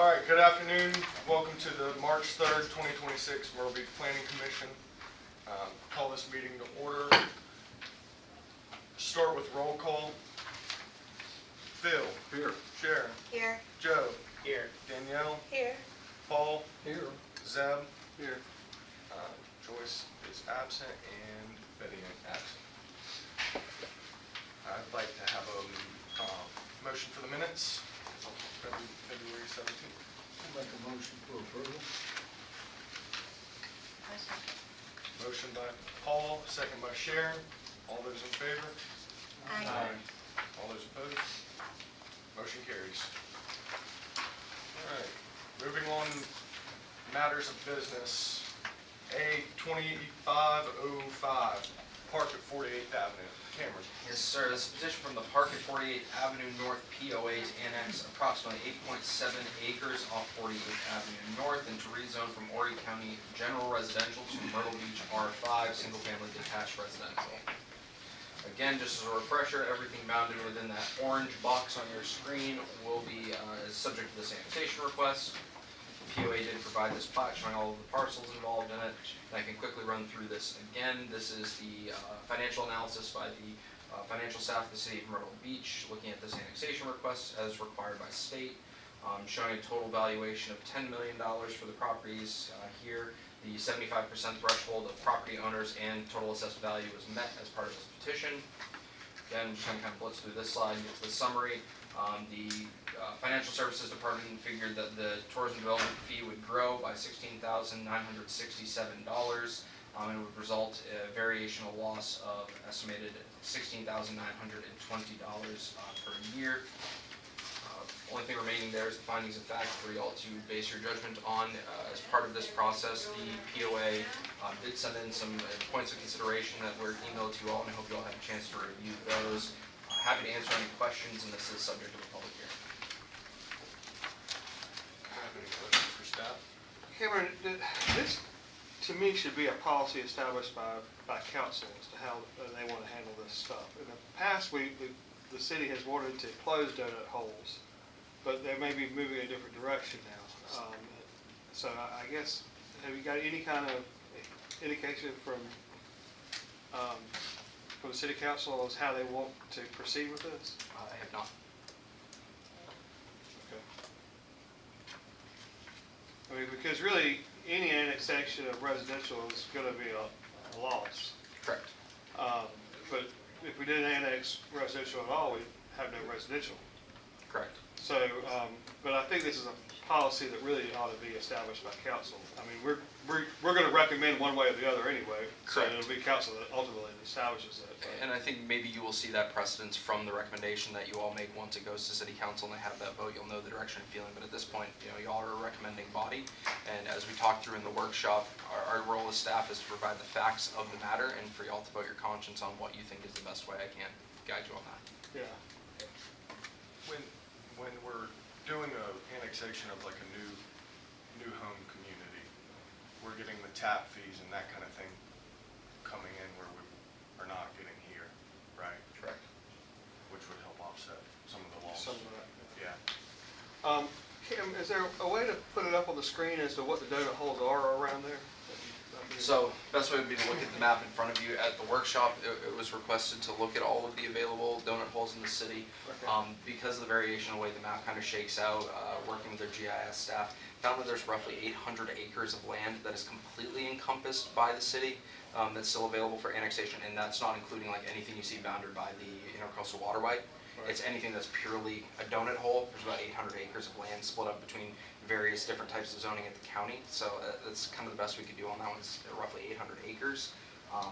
All right, good afternoon. Welcome to the March 3rd, 2026 Myrtle Beach Planning Commission. Call this meeting to order. Start with roll call. Phil. Here. Sharon. Here. Joe. Here. Danielle. Here. Paul. Here. Zeb. Here. Joyce is absent and Betty is absent. I'd like to have a motion for the minutes. February 17th. I'll make a motion for approval. Motion by Paul, second by Sharon. All those in favor? Aye. All those opposed? Motion carries. All right, moving on, matters of business. A 2505, Park at 48th Avenue. Cameron. Yes, sir. This is a petition from the Park at 48th Avenue North POA to annex approximately 8.7 acres off 48th Avenue North and to rezone from Horry County General Residential to Myrtle Beach R5 Single Family Detached Residential. Again, just as a refresher, everything bounded within that orange box on your screen will be subject to the sanitation request. The POA did provide this plat showing all of the parcels involved in it, and I can quickly run through this again. This is the financial analysis by the financial staff of the City of Myrtle Beach, looking at this annexation request as required by state, showing a total valuation of $10 million for the properties here. The 75% threshold of property owners and total assessed value was met as part of this petition. Again, I'm just going to kind of blitz through this slide and get to the summary. The Financial Services Department figured that the tourism development fee would grow by $16,967, and it would result in a variational loss of estimated $16,920 per year. Only thing remaining there is the findings of fact for y'all to base your judgment on. As part of this process, the POA did send in some points of consideration that were emailed to you all, and I hope you all had a chance to review those. Happy to answer any questions, and this is subject to a public hearing. Have any questions for staff? Cameron, this to me should be a policy established by council as to how they want to handle this stuff. In the past, the city has wanted to close donut holes, but they may be moving in a different direction now. So I guess, have you got any kind of indication from the city council as how they want to proceed with this? I have not. Okay. I mean, because really, any annexation of residential is going to be a loss. Correct. But if we didn't annex residential at all, we'd have no residential. Correct. So, but I think this is a policy that really ought to be established by council. I mean, we're going to recommend one way or the other anyway. So Correct. it'll be council that ultimately establishes it. And I think maybe you will see that precedence from the recommendation that you all make once it goes to City Council and they have that vote. You'll know the direction and feeling. But at this point, y'all are a recommending body. And as we talked through in the workshop, our role as staff is to provide the facts of the matter and for y'all to vote your conscience on what you think is the best way I can guide you on that. Yeah. When we're doing an annexation of like a new home community, we're getting the tap fees and that kind of thing coming in where we are not getting here, right? Correct. Which would help offset some of the loss. Some of that. Yeah. Kim, is there a way to put it up on the screen as to what the donut holes are around there? So, best way would be to look at the map in front of you. At the workshop, it was requested to look at all of the available donut holes in the city. Okay. Because of the variation of the way the map kind of shakes out, working with their GIS staff, found that there's roughly 800 acres of land that is completely encompassed by the city that's still available for annexation, and that's not including like anything you see bounded by the intercoastal waterway. Right. It's anything that's purely a donut hole. There's about 800 acres of land split up between various different types of zoning at the county. So that's kind of the best we could do on that one. It's roughly 800 acres.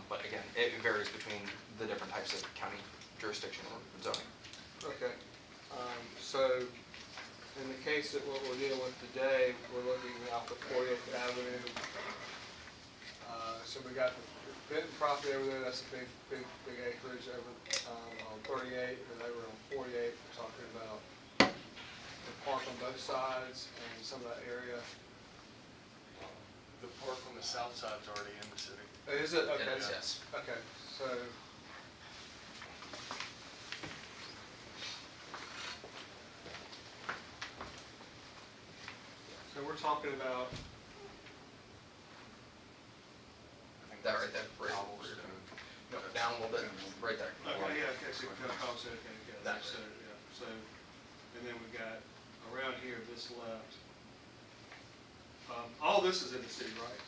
But again, it varies between the different types of county jurisdiction or zoning. Okay. So in the case that what we're dealing with today, we're looking out the 40th Avenue. So we got the Benton property over there. That's a big acreage over on 38, and over on 48. We're talking about the park on both sides and some of that area. The park on the south side is already in the city. Is it? Okay. Yes. Okay. So talking about, I think That that's right there, right. Cobblestone. No, down a little bit, right there. okay, yeah, okay, so, okay, That. so, yeah, so, and then we got around here, this left. All this is in the city, right?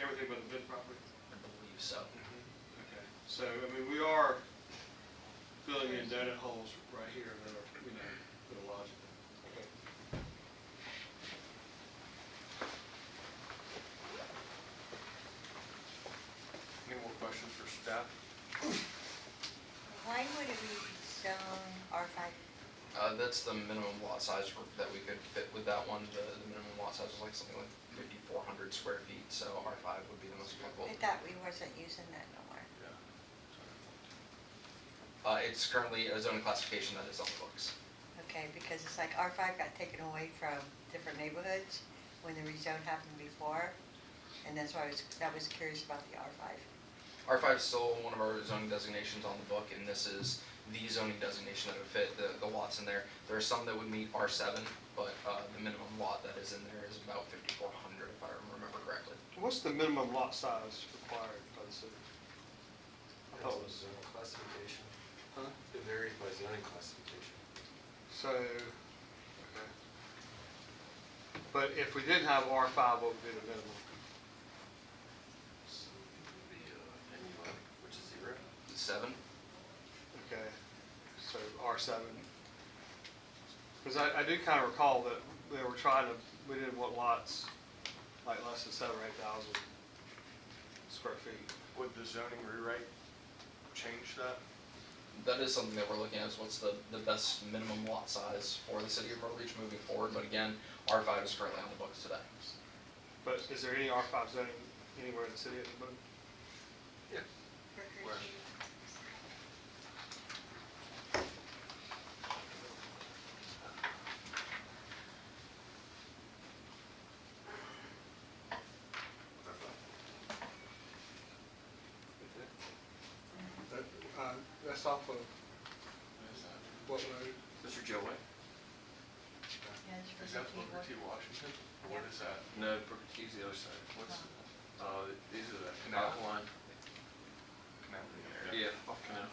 Everything but the bid property? I believe so. Okay, so, I mean, we are filling in donut holes right here that are, you know, that are logical. Okay. Any more questions for staff? Why would it be zone R5? That's the minimum lot size that we could fit with that one. The minimum lot size is like something like 5,400 square feet, so R5 would be the most applicable. I thought we wasn't using that no more. Yeah. It's currently a zoning classification that is on the books. Okay, because it's like R5 got taken away from different neighborhoods when the rezone happened before. And that's why I was curious about the R5. R5 is still one of our zoning designations on the book, and this is the zoning designation that would fit the lots in there. There are some that would meet R7, but the minimum lot that is in there is about 5,400, if I remember correctly. What's the minimum lot size required by the city? I thought it was, Zoning classification. huh? It varies by zoning classification. So, okay. But if we didn't have R5, what would be the minimum? So it would be NUI, which is 0. 7? Okay, so R7. Because I do kind of recall that we didn't want lots like less than 7,000 or 8,000 square feet. Would the zoning rewrite change that? That is something that we're looking at, is what's the best minimum lot size for the city of Myrtle Beach moving forward. But again, R5 is currently on the books today. But is there any R5 zoning anywhere in the city at the moment? Yeah. Where? That's off of what road? Mr. Joe Way? Yeah, it's for Is that the Booker T. keyboard. Washington? Or what is that? No, Booker T's the other side. What's, These are the Canal? line. Canal area? Yeah, off Canal.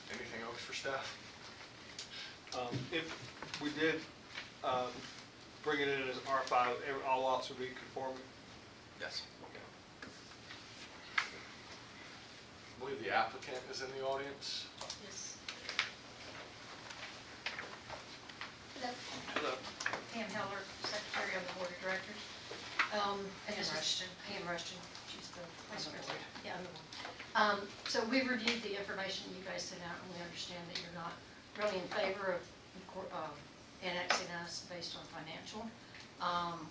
Anything else for staff? If we did bring it in as R5, all lots would be conforming? Yes. I believe the applicant is in the audience. Yes. Hello. Pam Heller, Secretary of the Board of Directors. Pam Rushton. Pam Rushton, she's the Vice President. Yeah, I'm the one. So we reviewed the information you guys sent out, and we understand that you're not really in favor of annexing us based on financial.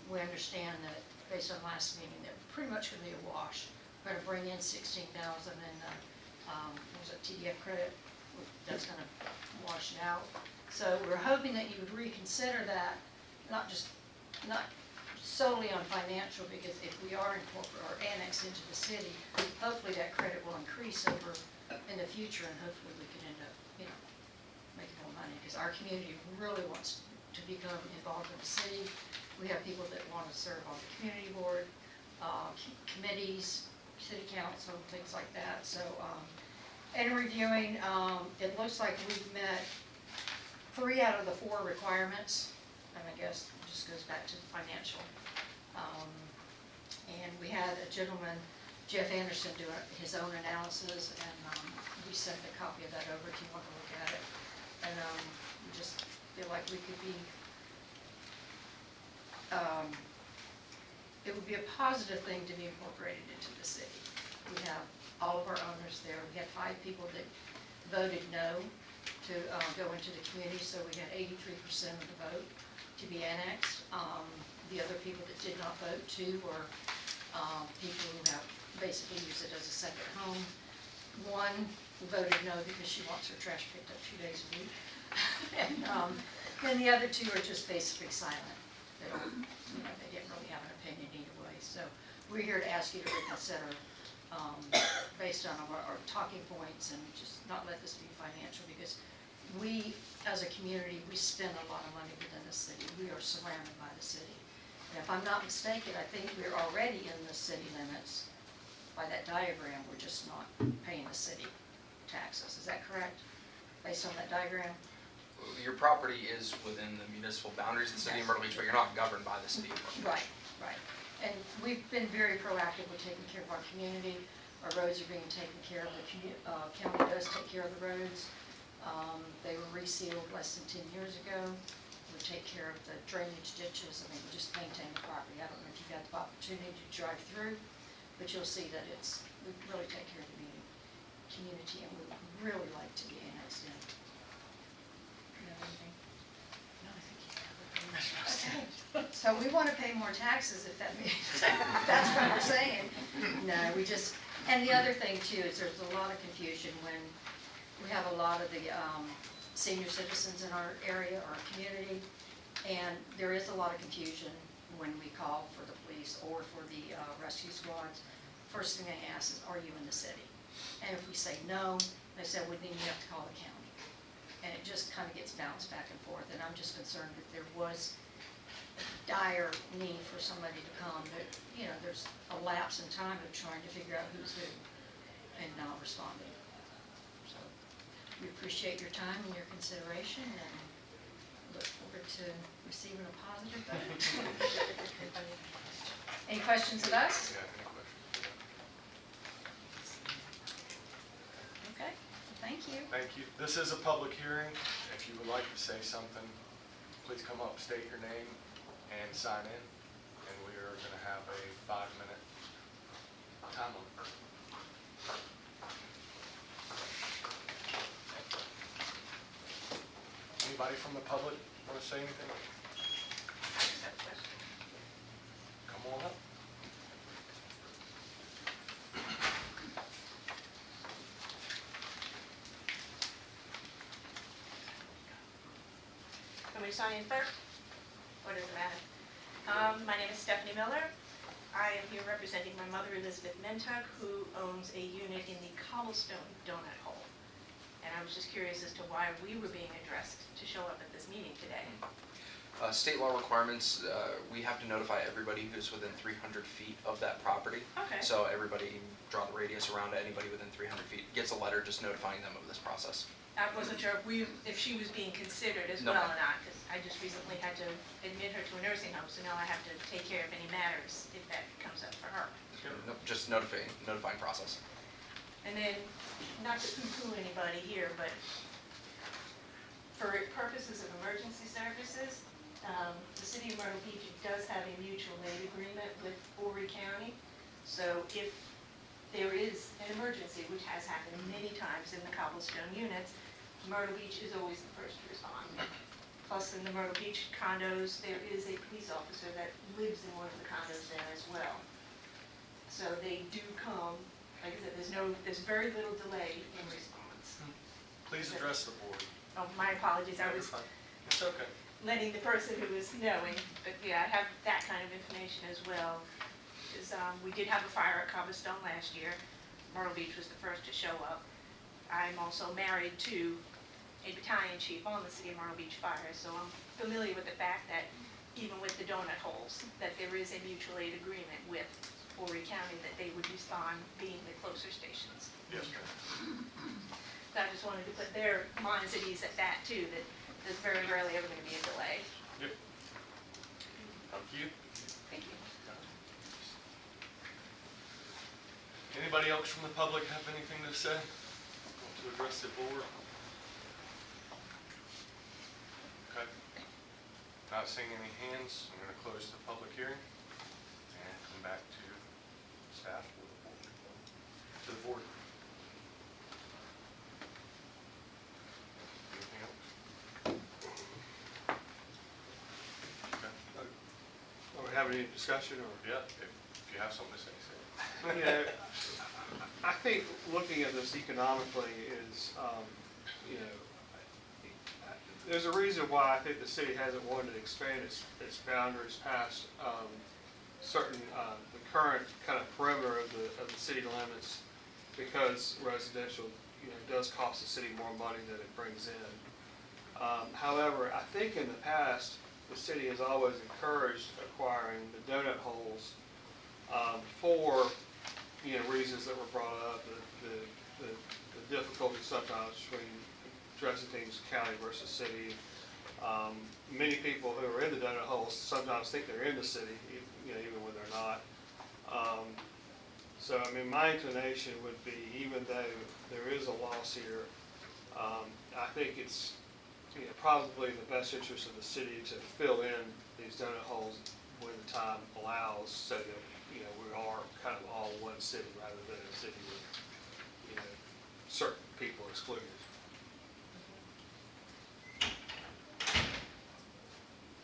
We understand that based on last meeting, that pretty much going to be a wash. We're going to bring in 16,000 in, what was it, TDF credit, that's going to wash it out. So we're hoping that you would reconsider that, not solely on financial, because if we are incorporated or annexed into the city, hopefully that credit will increase over in the future, and hopefully we can end up, making more money, because our community really wants to become involved in the city. We have people that want to serve on the community board, committees, city council, things like that. So, in reviewing, it looks like we've met 3 out of the 4 requirements, and I guess it just goes back to the financial. And we had a gentleman, Jeff Anderson, do his own analysis, and we sent a copy of that over if you want to look at it. And we just feel like we could be, it would be a positive thing to be incorporated into the city. We have all of our owners there. We had 5 people that voted no to go into the community, so we had 83% of the vote to be annexed. The other people that did not vote, 2 were people who have basically used it as a second home. 1 voted no because she wants her trash picked up 2 days a week. And the other 2 are just basically silent. They don't, they didn't really have an opinion either way. So we're here to ask you to reconsider based on our talking points, and just not let this be financial, because we, as a community, we spend a lot of money within the city. We are surrounded by the city. And if I'm not mistaken, I think we're already in the city limits. By that diagram, we're just not paying the city taxes. Is that correct? Based on that diagram? Your property is within the municipal boundaries of the city of Myrtle Beach, but you're not governed by the city of Myrtle Beach. Right. And we've been very proactive with taking care of our community. Our roads are being taken care of. The county does take care of the roads. They were resealed less than 10 years ago. We take care of the drainage ditches. I mean, we just maintain the property. I don't know if you got the opportunity to drive through, but you'll see that we really take care of the community, and we would really like to be annexed in. You have anything? No, I think you have it. So we want to pay more taxes, if that means, if that's what we're saying. No, and the other thing too is there's a lot of confusion when we have a lot of the senior citizens in our area, our community, and there is a lot of confusion when we call for the police or for the rescue squads. First thing they ask is, are you in the city? And if we say no, they say, well, then you have to call the county. And it just kind of gets bounced back and forth, and I'm just concerned that there was dire need for somebody to come, that, you know, there's a lapse in time of trying to figure out who's who and not responding. So we appreciate your time and your consideration, and look forward to receiving a positive vote. Any questions of us? Yeah, any questions? Okay, thank you. Thank you. This is a public hearing. If you would like to say something, please come up, state your name, and sign in. And we are going to have a 5-minute time limit. Anybody from the public want to say anything? Come on up. Can we sign in first? Or does it matter? My name is Stephanie Miller. I am here representing my mother, Elizabeth Mentug, who owns a unit in the Cobblestone Donut Hole. And I was just curious as to why we were being addressed to show up at this meeting today. State law requirements, we have to notify everybody who's within 300 feet of that property. Okay. So everybody, draw the radius around it, anybody within 300 feet gets a letter just notifying them of this process. I wasn't sure if she was being considered as No. well or not, because I just recently had to admit her to a nursing home, so now I have to take care of any matters if that comes up for her. Nope, just notifying process. And then, not to poo-poo anybody here, but for purposes of emergency services, the city of Myrtle Beach does have a mutual aid agreement with Horry County. So if there is an emergency, which has happened many times in the Cobblestone units, Myrtle Beach is always the first to respond. Plus, in the Myrtle Beach condos, there is a police officer that lives in one of the condos there as well. So they do come. Like I said, there's very little delay in response. Please address the board. Oh, my apologies, I was It's okay. letting the person who was knowing, but yeah, I have that kind of information as well. Because we did have a fire at Cobblestone last year. Myrtle Beach was the first to show up. I'm also married to a battalion chief on the city of Myrtle Beach Fire, so I'm familiar with the fact that even with the donut holes, that there is a mutual aid agreement with Horry County that they would respond being the closer stations. Yes, ma'am. So I just wanted to put their minds at ease at that too, that there's very rarely ever going to be a delay. Yep. Thank you. Thank you. Anybody else from the public have anything to say? Want to address the board? Okay. Not seeing any hands, I'm going to close the public hearing and come back to staff with the board. To the board. Anything else? Okay. Are we having any discussion, or? Yeah, if you have something to say, say it. You know, I think looking at this economically is, you know, there's a reason why I think the city hasn't wanted to expand its boundaries past certain, the current kind of perimeter of the city limits, because residential, does cost the city more money than it brings in. However, I think in the past, the city has always encouraged acquiring the donut holes for, reasons that were brought up, the difficulty sometimes between addressing things county versus city. Many people who are in the donut holes sometimes think they're in the city, even when they're not. So, I mean, my inclination would be, even though there is a loss here, I think it's probably in the best interest of the city to fill in these donut holes when the time allows, so that, we are kind of all one city rather than a city with, certain people excluded.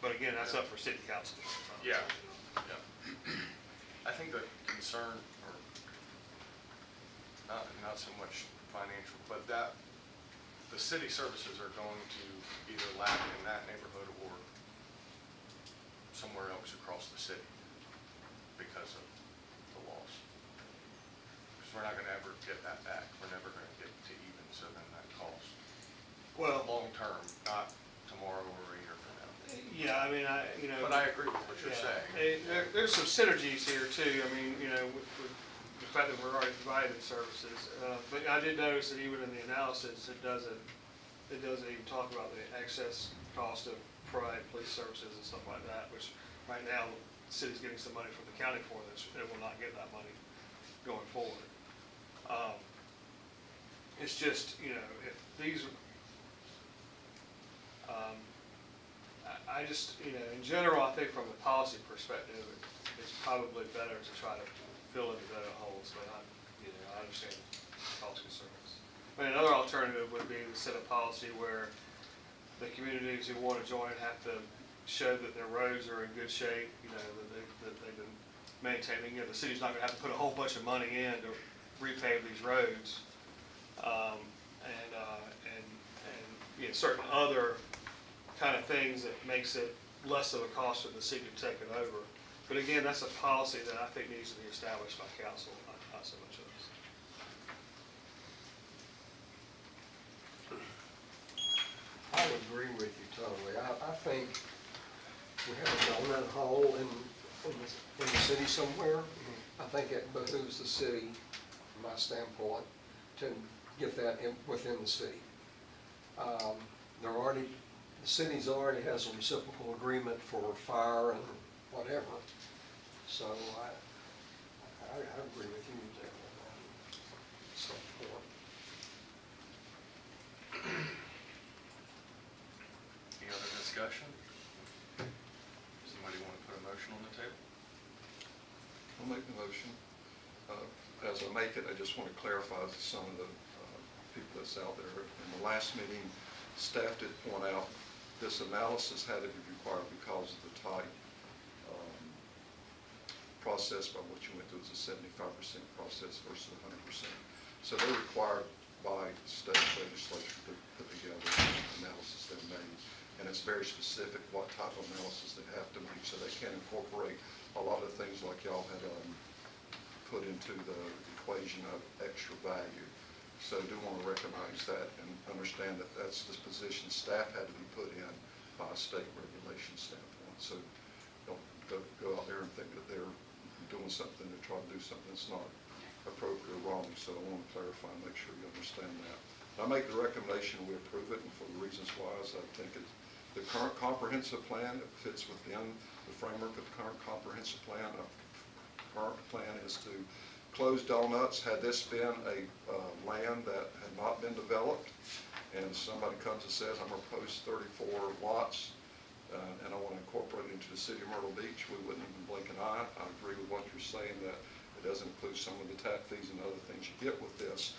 But again, that's up for city council. Yeah, yeah. I think the concern, or not so much financial, but that the city services are going to either lack in that neighborhood or somewhere else across the city because of the loss. Because we're not going to ever get that back. We're never going to get to even, so then that cost. Well, Long term, not tomorrow or a year from now. yeah, I mean, But I agree with what you're saying. There's some synergies here too. I mean, with the fact that we're already providing services. But I did notice that even in the analysis, it doesn't even talk about the excess cost of providing police services and stuff like that, which right now the city's getting some money from the county for this. It will not get that money going forward. It's just, if these, I just, in general, I think from a policy perspective, it's probably better to try to fill in the donut holes, but I understand policy concerns. I mean, another alternative would be to set a policy where the communities who want to join have to show that their roads are in good shape, that they've been maintaining. The city's not going to have to put a whole bunch of money in to repave these roads, and certain other kind of things that makes it less of a cost for the city to take it over. But again, that's a policy that I think needs to be established by council, not so much us. I would agree with you totally. I think we have a donut hole in the city somewhere. I think it behooves the city, from my standpoint, to get that within the city. The city's already has a reciprocal agreement for fire and whatever. So I agree with you there. So, Any other discussion? Somebody want to put a motion on the table? I'll make the motion. As I make it, I just want to clarify to some of the people that's out there. In the last meeting, staff did point out this analysis had to be required because of the tight process by what you went through. It's a 75% process versus 100%. So they're required by state legislature to put together the analysis they've made. And it's very specific what type of analysis they have to make. So they can incorporate a lot of things like y'all had put into the equation of extra value. So I do want to recognize that and understand that that's the position staff had to be put in by a state regulation standpoint. So don't go out there and think that they're doing something to try to do something that's not appropriate or wrong. So I want to clarify and make sure you understand that. I make the recommendation we approve it, and for the reasons why is I think the current comprehensive plan, it fits within the framework of the current comprehensive plan. The current plan is to close donuts. Had this been a land that had not been developed, and somebody comes and says, I'm going to post 34 lots, and I want to incorporate it into the city of Myrtle Beach, we wouldn't even blink an eye. I agree with what you're saying, that it doesn't include some of the tap fees and other things you get with this.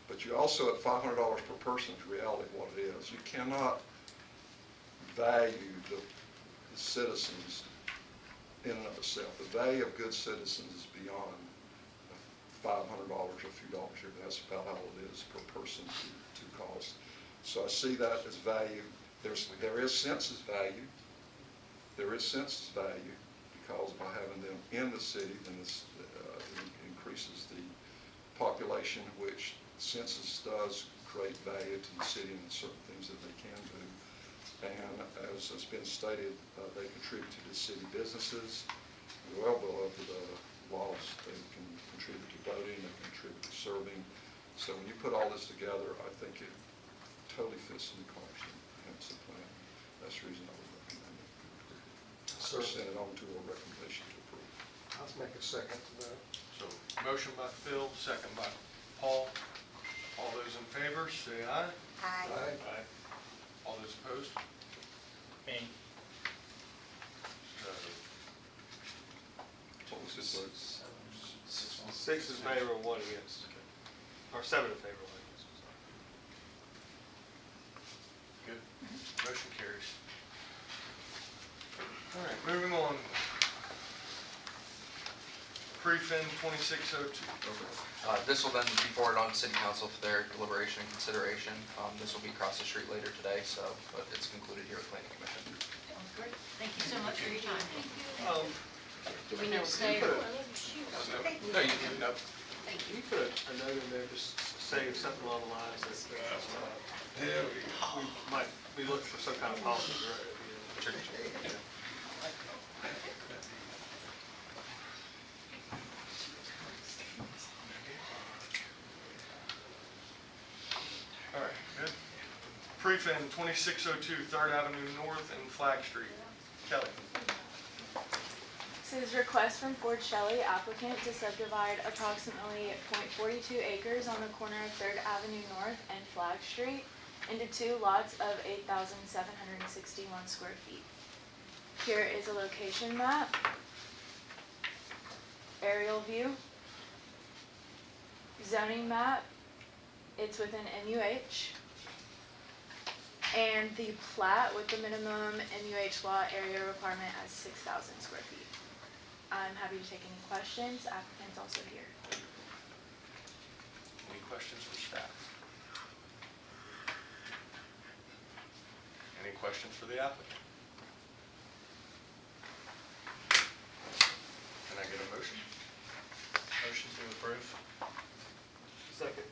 But you also, at $500 per person, is reality what it is. You cannot value the citizens in and of itself. The value of good citizens is beyond $500 or a few dollars here. That's about how it is per person to cost. So I see that as value. There is census value. There is census value because by having them in the city, then this increases the population, which census does create value to the city and certain things that they can do. And as has been stated, they contribute to the city businesses, well below the laws. They can contribute to voting, they contribute to serving. So when you put all this together, I think it totally fits in the comprehensive plan. That's the reason I would recommend it. So send it on to a recommendation to approve. I'll make a second to that. So motion by Phil, second by Paul. All those in favor, say aye. Aye. Aye. All those opposed? Me. So, What was his vote? 6 in favor, 1 against. Or 7 in favor, 1 against. good. Motion carries. All right, moving on. Pre-fin 2602. This will then be forwarded on to City Council for their deliberation and consideration. This will be across the street later today, so, but it's concluded here at Planning Commission. Great. Thank you so much for your time. Do we need to stay? No, you can, no. Thank Can you. you put a note in there, just saying something along the lines that we might be looking for some kind of policy directive? All right, good. Pre-fin 2602, 3rd Avenue North and Flag Street. Kelly. This is request from Ford Shelley, applicant, to subdivide approximately .42 acres on the corner of 3rd Avenue North and Flag Street into 2 lots of 8,761 square feet. Here is a location map, aerial view, zoning map. It's within NUH. And the plat with the minimum NUH lot area requirement as 6,000 square feet. I'm happy to take any questions. Applicant's also here. Any questions for staff? Any questions for the applicant? Can I get a motion? Motion to approve. Second.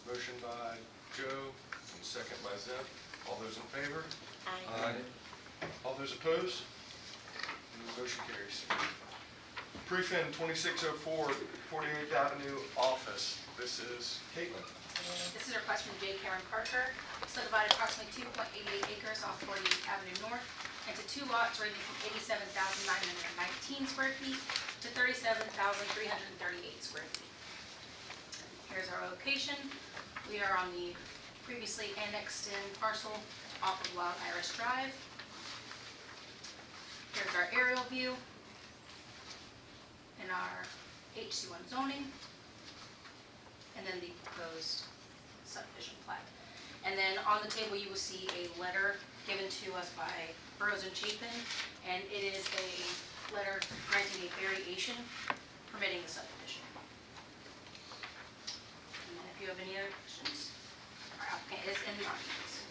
Motion by Joe and second by Zeb. All those in favor? Aye. All those opposed? Motion carries. Pre-fin 2604, 48th Avenue Office. This is Caitlin. This is a request from J. Karen Parker, subdivide approximately 2.88 acres off 48th Avenue North into 2 lots ranging from 87,919 square feet to 37,338 square feet. Here's our location. We are on the previously annexed in parcel off of Wild Iris Drive. Here's our aerial view and our HC1 zoning, and then the proposed subdivision plat. And then on the table, you will see a letter given to us by Burroughs and Chapin, and it is a letter granting a variation permitting the subdivision. And then if you have any other questions, our applicant is in the audience.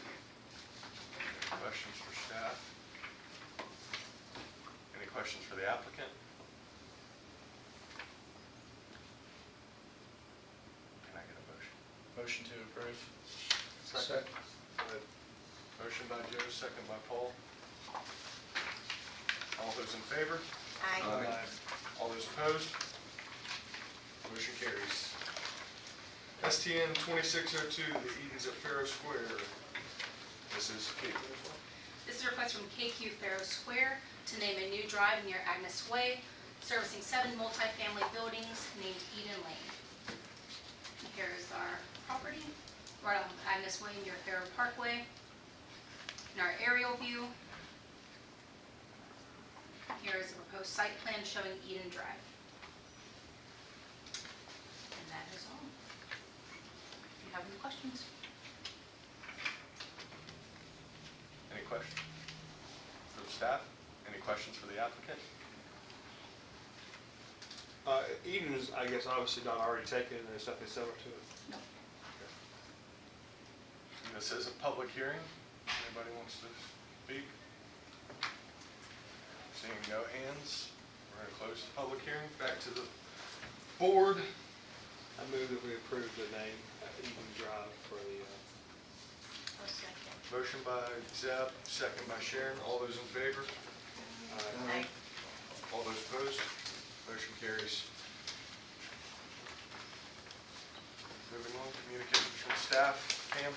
Questions for staff? Any questions for the applicant? Can I get a motion? Motion to approve. Second. Motion by Joe, second by Paul. All those in favor? Aye. All those opposed? Motion carries. STN 2602, the Edens at Fair Square. This is Caitlin as well. This is a request from KQ Farrow Square to name a new drive near Agnes Way, servicing 7 multifamily buildings named Eden Lane. And here is our property, right on Agnes Way near Farrow Parkway. And our aerial view. Here is the proposed site plan showing Eden Drive. And that is all. If you have any questions. Any questions for the staff? Any questions for the applicant? Eden is, I guess, obviously not already taken, and there's nothing similar to it. No. And this is a public hearing. Anybody wants to speak? Seeing no hands, We're gonna close the public hearing, back to the board. I move that we approve the name Eden Drive for the, Motion by Zeb, second by Sharon. All those in favor? Aye. All those opposed? Motion carries. Moving on, communications from staff. Pam?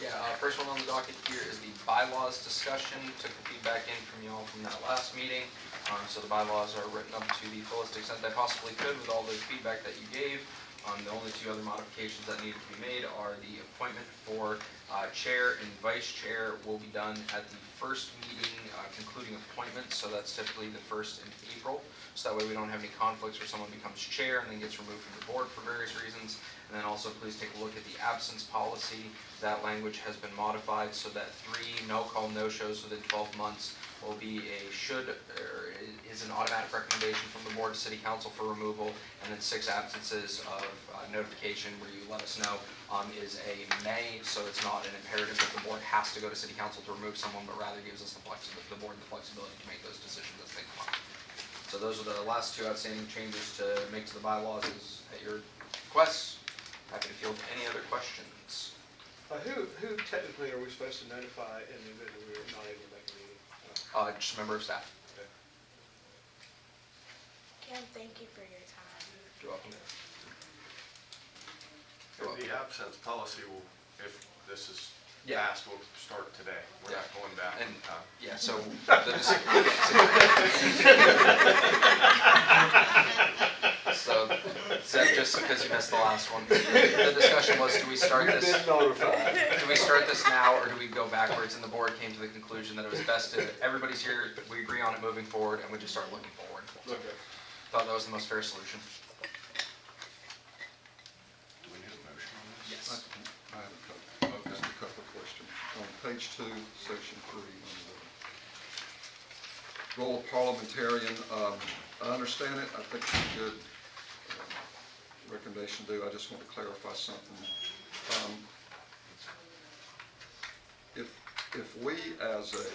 Yeah, first one on the docket here is the bylaws discussion. Took the feedback in from you all from that last meeting. So the bylaws are written up to the fullest extent they possibly could with all the feedback that you gave. The only two other modifications that need to be made are the appointment for chair and vice chair will be done at the first meeting concluding appointments. So that's typically the first in April. So that way we don't have any conflicts where someone becomes chair and then gets removed from the board for various reasons. And then also please take a look at the absence policy. That language has been modified so that 3 no-call, no-shows within 12 months will be a should, or is an automatic recommendation from the board to city council for removal, and then 6 absences of notification where you let us know is a may, so it's not an imperative that the board has to go to city council to remove someone, but rather gives us the board the flexibility to make those decisions as they come up. So those are the last 2 outstanding changes to make to the bylaws is at your request. Happy to field any other questions. who technically are we supposed to notify in the event that we're not able to make a meeting? Just a member of staff. Kim, thank you for your time. You're welcome. The absence policy will, if this is Yeah. passed, will start today. We're not going back in And time. yeah, so so just because you missed the last one, the discussion was, do we start You've this? been notified. Do we start this now, or do we go backwards? And the board came to the conclusion that it was best to, everybody's here, we agree on it moving forward, and we just start looking forward. Okay. Thought that was the most fair solution. Do we need a motion on this? Yes. I have just a couple of questions. On page 2, section 3, on the role of parliamentarian, I understand it. I think it's a good recommendation to do. I just want to clarify something. If we, as a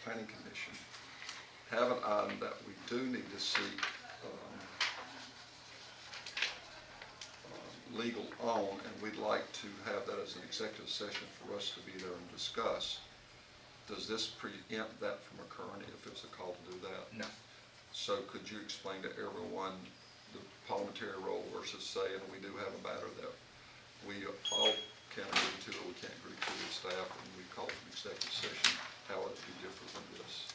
planning commission, have an item that we do need to seek legal on, and we'd like to have that as an executive session for us to be there and discuss, does this preempt that from occurring if it's a call to do that? No. So could you explain to everyone the parliamentary role versus saying we do have a matter that we all can agree to or we can't agree to as staff, and we call it an executive session, how would it be different than this?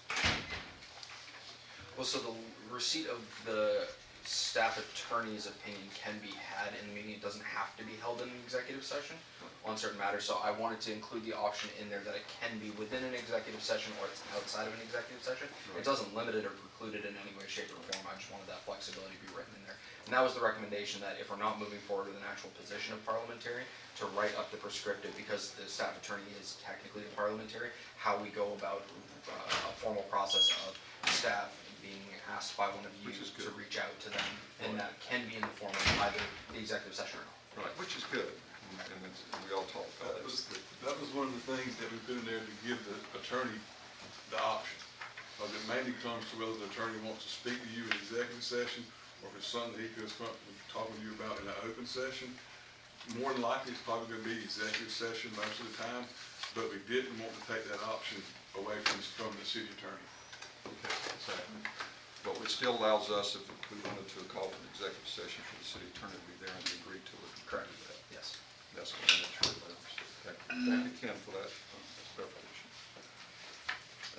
Well, so the receipt of the staff attorney's opinion can be had in the meeting. It doesn't have to be held in an executive session on certain matters. So I wanted to include the option in there that it can be within an executive session or it's outside of an executive session. It doesn't limit it or preclude it in any way, shape, or form. I just wanted that flexibility to be written in there. And that was the recommendation, that if we're not moving forward with an actual position of parliamentary, to write up the prescriptive, because the staff attorney is technically the parliamentary, how we go about a formal process of staff being asked by one of you to reach out to them, and that can be in the form of either the executive session or not. Right, which is good, and we all talk about it. That was one of the things that we put in there to give the attorney the option. Because it mainly comes to whether the attorney wants to speak to you in executive session, or if it's something that he feels comfortable talking to you about in an open session. More than likely, it's probably gonna be executive session most of the time, but we didn't want to take that option away from the city attorney. Okay, exactly. But it still allows us, if we wanted to call for an executive session for the city attorney to be there and to agree to it. Correct. Do that. Yes. That's what I'm sure I understood. Thank you, Ken, for that clarification.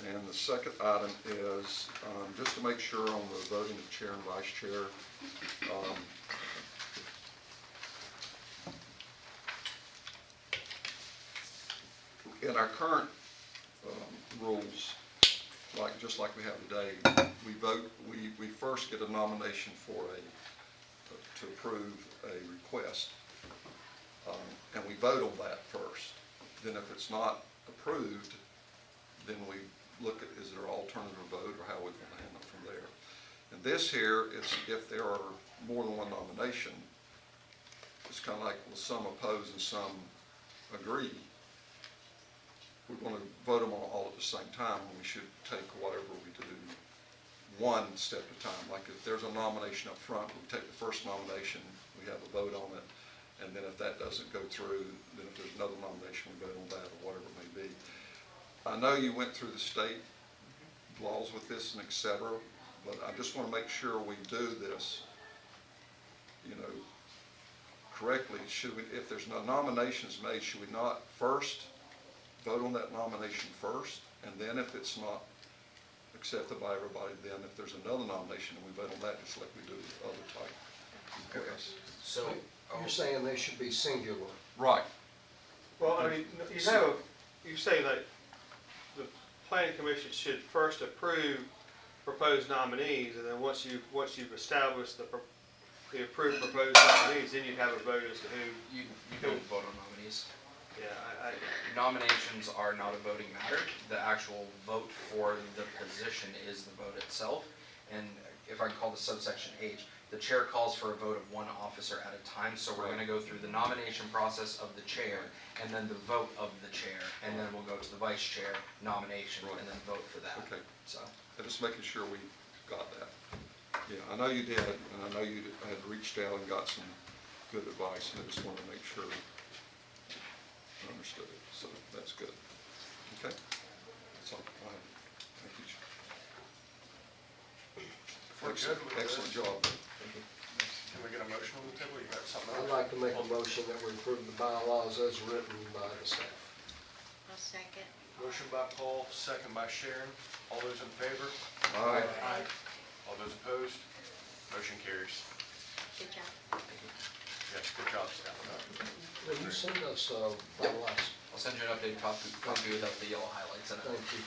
And the second item is, just to make sure on the voting of chair and vice chair, in our current rules, just like we have today, we first get a nomination for to approve a request, and we vote on that first. Then if it's not approved, then we look at, is there an alternative vote, or how we're going to handle it from there. And this here, it's if there are more than one nomination, it's kind of like, well, some oppose and some agree. We're going to vote them on all at the same time, and we should take whatever we do one step at a time. Like if there's a nomination up front, we take the first nomination, we have a vote on it, and then if that doesn't go through, then if there's another nomination, we vote on that or whatever it may be. I know you went through the state laws with this and et cetera, but I just want to make sure we do this, you know, correctly. Should we, if there's no nominations made, should we not first vote on that nomination first? And then if it's not accepted by everybody, then if there's another nomination, then we vote on that just like we do with other type requests. So, You're saying they should be singular. Right. Well, I mean, you say that the planning commission should first approve proposed nominees, and then once you've established the approved proposed nominees, then you have a vote as to who. you don't vote on nominees. Yeah, Nominations are not a voting matter. The actual vote for the position is the vote itself. And if I can call this subsection H, the chair calls for a vote of one officer at a time. So we're gonna go through the nomination process of the chair, and then the vote of the chair, and then we'll go to the vice chair nomination, and then vote for that. Okay. So, I'm just making sure we got that. Yeah, I know you did, and I know you had reached out and got some good advice, and I just wanted to make sure I understood it, so that's good. Okay? That's all I have. Thank you. We're good with this. Excellent job. Can we get a motion on the table? You got something I'd else? like to make a motion that we approve the bylaws as written by the staff. I'll second. Motion by Paul, second by Sharon. All those in favor? Aye. All those opposed? Motion carries. Good job. Yes, good job, staff. Will you send us bylaws? I'll send you an updated copy without the yellow highlights in it. Thank you.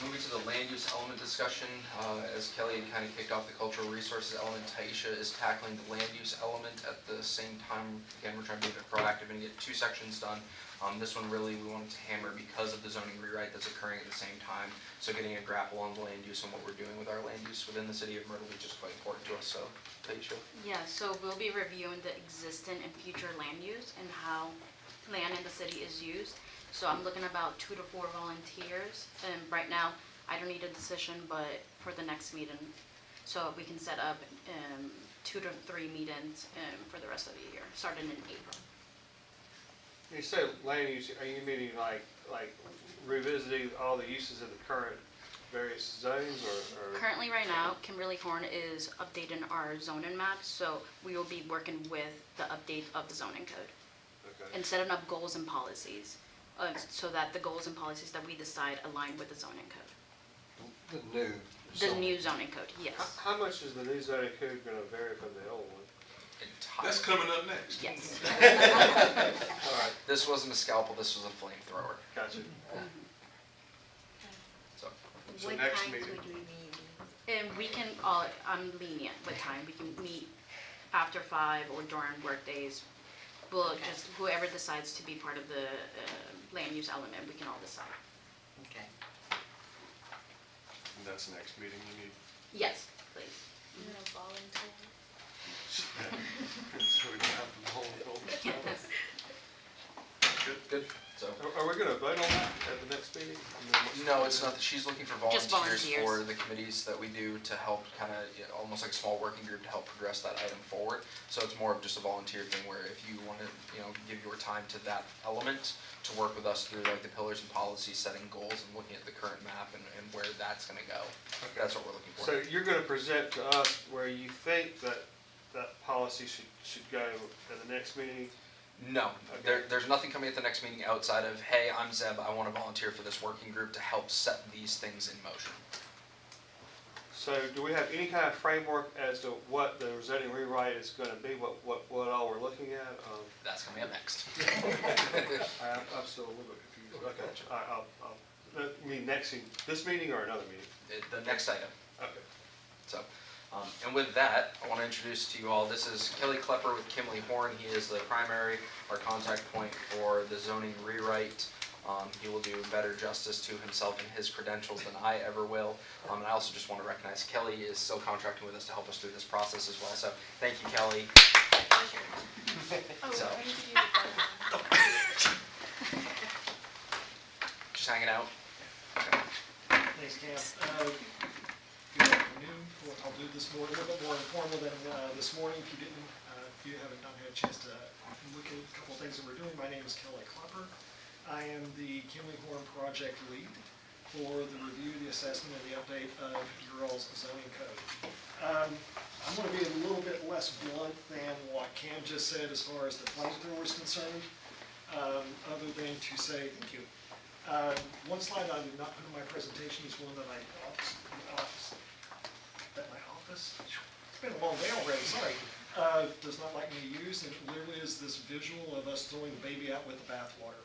Moving to the land use element discussion, as Kelly had kind of kicked off the cultural resources element, Taisha is tackling the land use element at the same time. Again, we're trying to be a bit proactive and get two sections done. This one really we wanted to hammer because of the zoning rewrite that's occurring at the same time. So getting a grapple on the land use and what we're doing with our land use within the city of Myrtle Beach is quite important to us, so Taisha. Yeah, so we'll be reviewing the existing and future land use and how land in the city is used. So I'm looking about 2 to 4 volunteers, and right now, I don't need a decision, but for the next meeting, so we can set up 2 to 3 meetings for the rest of the year, starting in April. you say land use, are you meaning like revisiting all the uses of the current various zones, or? Currently, right now, Kimberly Horn is updating our zoning map, so we will be working with the update of the zoning code Okay. and setting up goals and policies, so that the goals and policies that we decide align with the zoning code. The new. The new zoning code, yes. How much is the new zoning code gonna vary from the old one? That's coming up next. Yes. All right, This wasn't a scalpel, this was a flamethrower. gotcha. So, So What next time meeting. could we meet? And we can, I'm lenient with time, we can meet after 5 or during work days. We'll just, whoever decides to be part of the land use element, we can all decide. Okay. And that's the next meeting you need. Yes, please. So we don't have the whole Good. good, so. Are we gonna vote on that at the next meeting? I mean, what's- No, it's not, she's looking for Just volunteers volunteers. for the committees that we do to help kind of, almost like a small working group to help progress that item forward. So it's more of just a volunteer thing where if you want to, give your time to that element to work with us through like the pillars and policies, setting goals and looking at the current map and where that's going to go. That's what we're looking for. So you're gonna present to us where you think that policy should go at the next meeting? No, Okay. there's nothing coming at the next meeting outside of, hey, I'm Zeb, I want to volunteer for this working group to help set these things in motion. So do we have any kind of framework as to what the zoning rewrite is gonna be, what all we're looking at? That's coming up next. I'm still a little bit confused. Okay, I'll, I mean, this meeting or another meeting? The next item. Okay. So, and with that, I want to introduce to you all, this is Kelly Klepper with Kimberly Horn. He is the primary, our contact point for the zoning rewrite. He will do better justice to himself and his credentials than I ever will. And I also just want to recognize Kelly is still contracting with us to help us through this process as well. So, thank you, Kelly. So, just hanging out. Okay. Thanks, Cam. Good afternoon. I'll do this a little bit more informal than this morning. If you haven't had a chance to look at a couple of things that we're doing, my name is Kelly Klopper. I am the Kimley-Horn project lead for the review, the assessment, and the update of your all's zoning code. I'm going to be a little bit less blunt than what Cam just said as far as the flamethrower is concerned, other than to say thank you. One slide I did not put in my presentation is one that my office, it's been a long day already, sorry, does not like me to use, and it literally is this visual of us throwing the baby out with the bathwater.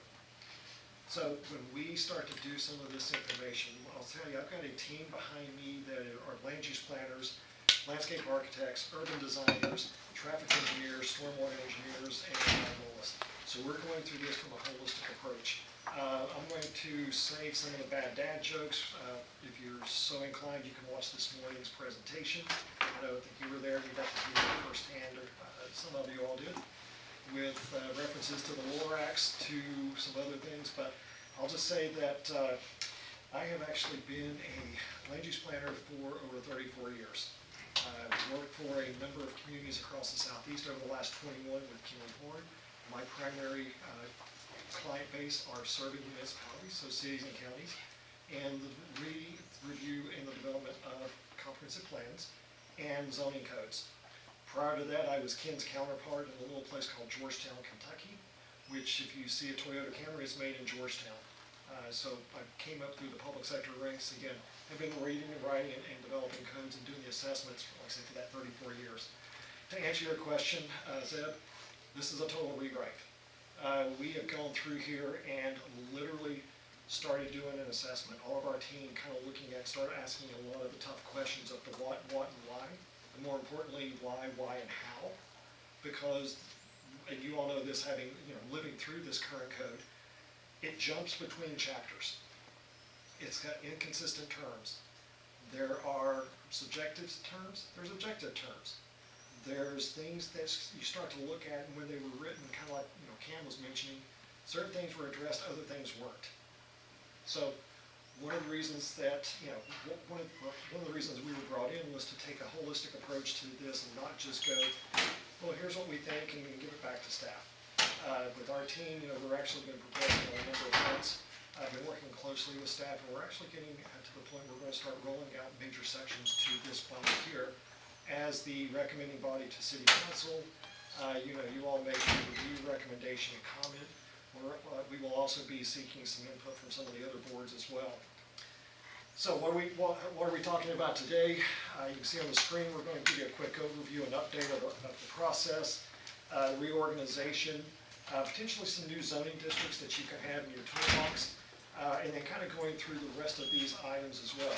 So when we start to do some of this information, I'll tell you, I've got a team behind me that are land use planners, landscape architects, urban designers, traffic engineers, stormwater engineers, and environmentalists. So we're going through this from a holistic approach. I'm going to save some of the bad dad jokes. If you're so inclined, you can watch this morning's presentation. I don't think you were there, you got to hear it firsthand, or some of you all did, with references to the Lorax, to some other things, but I'll just say that I have actually been a land use planner for over 34 years. I've worked for a number of communities across the southeast over the last 21 with Kimley-Horn. My primary client base are serving municipalities, so cities and counties, and the review and the development of comprehensive plans and zoning codes. Prior to that, I was Ken's counterpart in a little place called Georgetown, Kentucky, which if you see a Toyota Camry is made in Georgetown. So I came up through the public sector ranks. Again, I've been reading and writing and developing codes and doing the assessments for, like I say, for that 34 years. To answer your question, Zeb, this is a total rewrite. We have gone through here and literally started doing an assessment. All of our team kind of looking at, started asking a lot of the tough questions of the what, and why. And more importantly, why, and how. Because, and you all know this, having, living through this current code, it jumps between chapters. It's got inconsistent terms. There are subjective terms, there's objective terms. There's things that you start to look at, and when they were written, kind of like Cam was mentioning, certain things were addressed, other things weren't. So one of the reasons that, one of the reasons we were brought in was to take a holistic approach to this and not just go, well, here's what we think, and give it back to staff. With our team, we're actually been progressing on a number of fronts. I've been working closely with staff, and we're actually getting to the point where we're going to start rolling out major sections to this body here as the recommending body to City Council. You all make a review, recommendation, and comment. We will also be seeking some input from some of the other boards as well. So what are we talking about today? You can see on the screen, we're going to give you a quick overview and update of the process, reorganization, potentially some new zoning districts that you can have in your toolbox, and then kind of going through the rest of these items as well.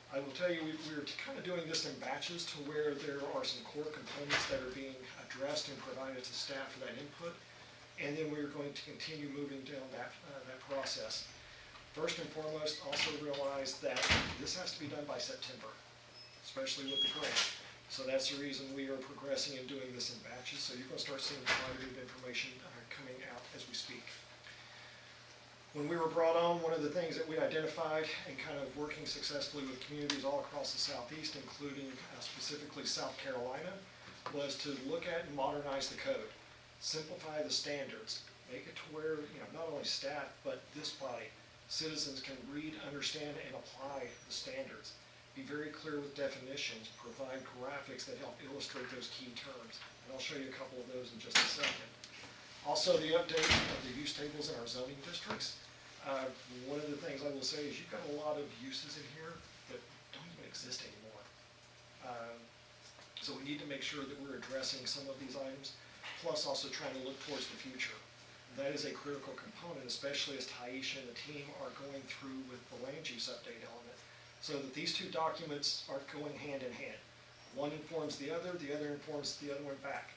I will tell you, we're kind of doing this in batches to where there are some core components that are being addressed and provided to staff for that input, and then we're going to continue moving down that process. First and foremost, also realize that this has to be done by September, especially with the grant. So that's the reason we are progressing and doing this in batches, so you're going to start seeing positive information coming out as we speak. When we were brought on, one of the things that we identified and kind of working successfully with communities all across the Southeast, including specifically South Carolina, was to look at and modernize the code, simplify the standards, make it to where not only staff but this body, citizens can read, understand, and apply the standards. Be very clear with definitions, provide graphics that help illustrate those key terms. And I'll show you a couple of those in just a second. Also, the update of the use tables in our zoning districts. One of the things I will say is you've got a lot of uses in here that don't even exist anymore. So we need to make sure that we're addressing some of these items, plus also trying to look towards the future. That is a critical component, especially as Taisha and the team are going through with the land use update element, so that these two documents are going hand in hand. One informs the other informs the other one back.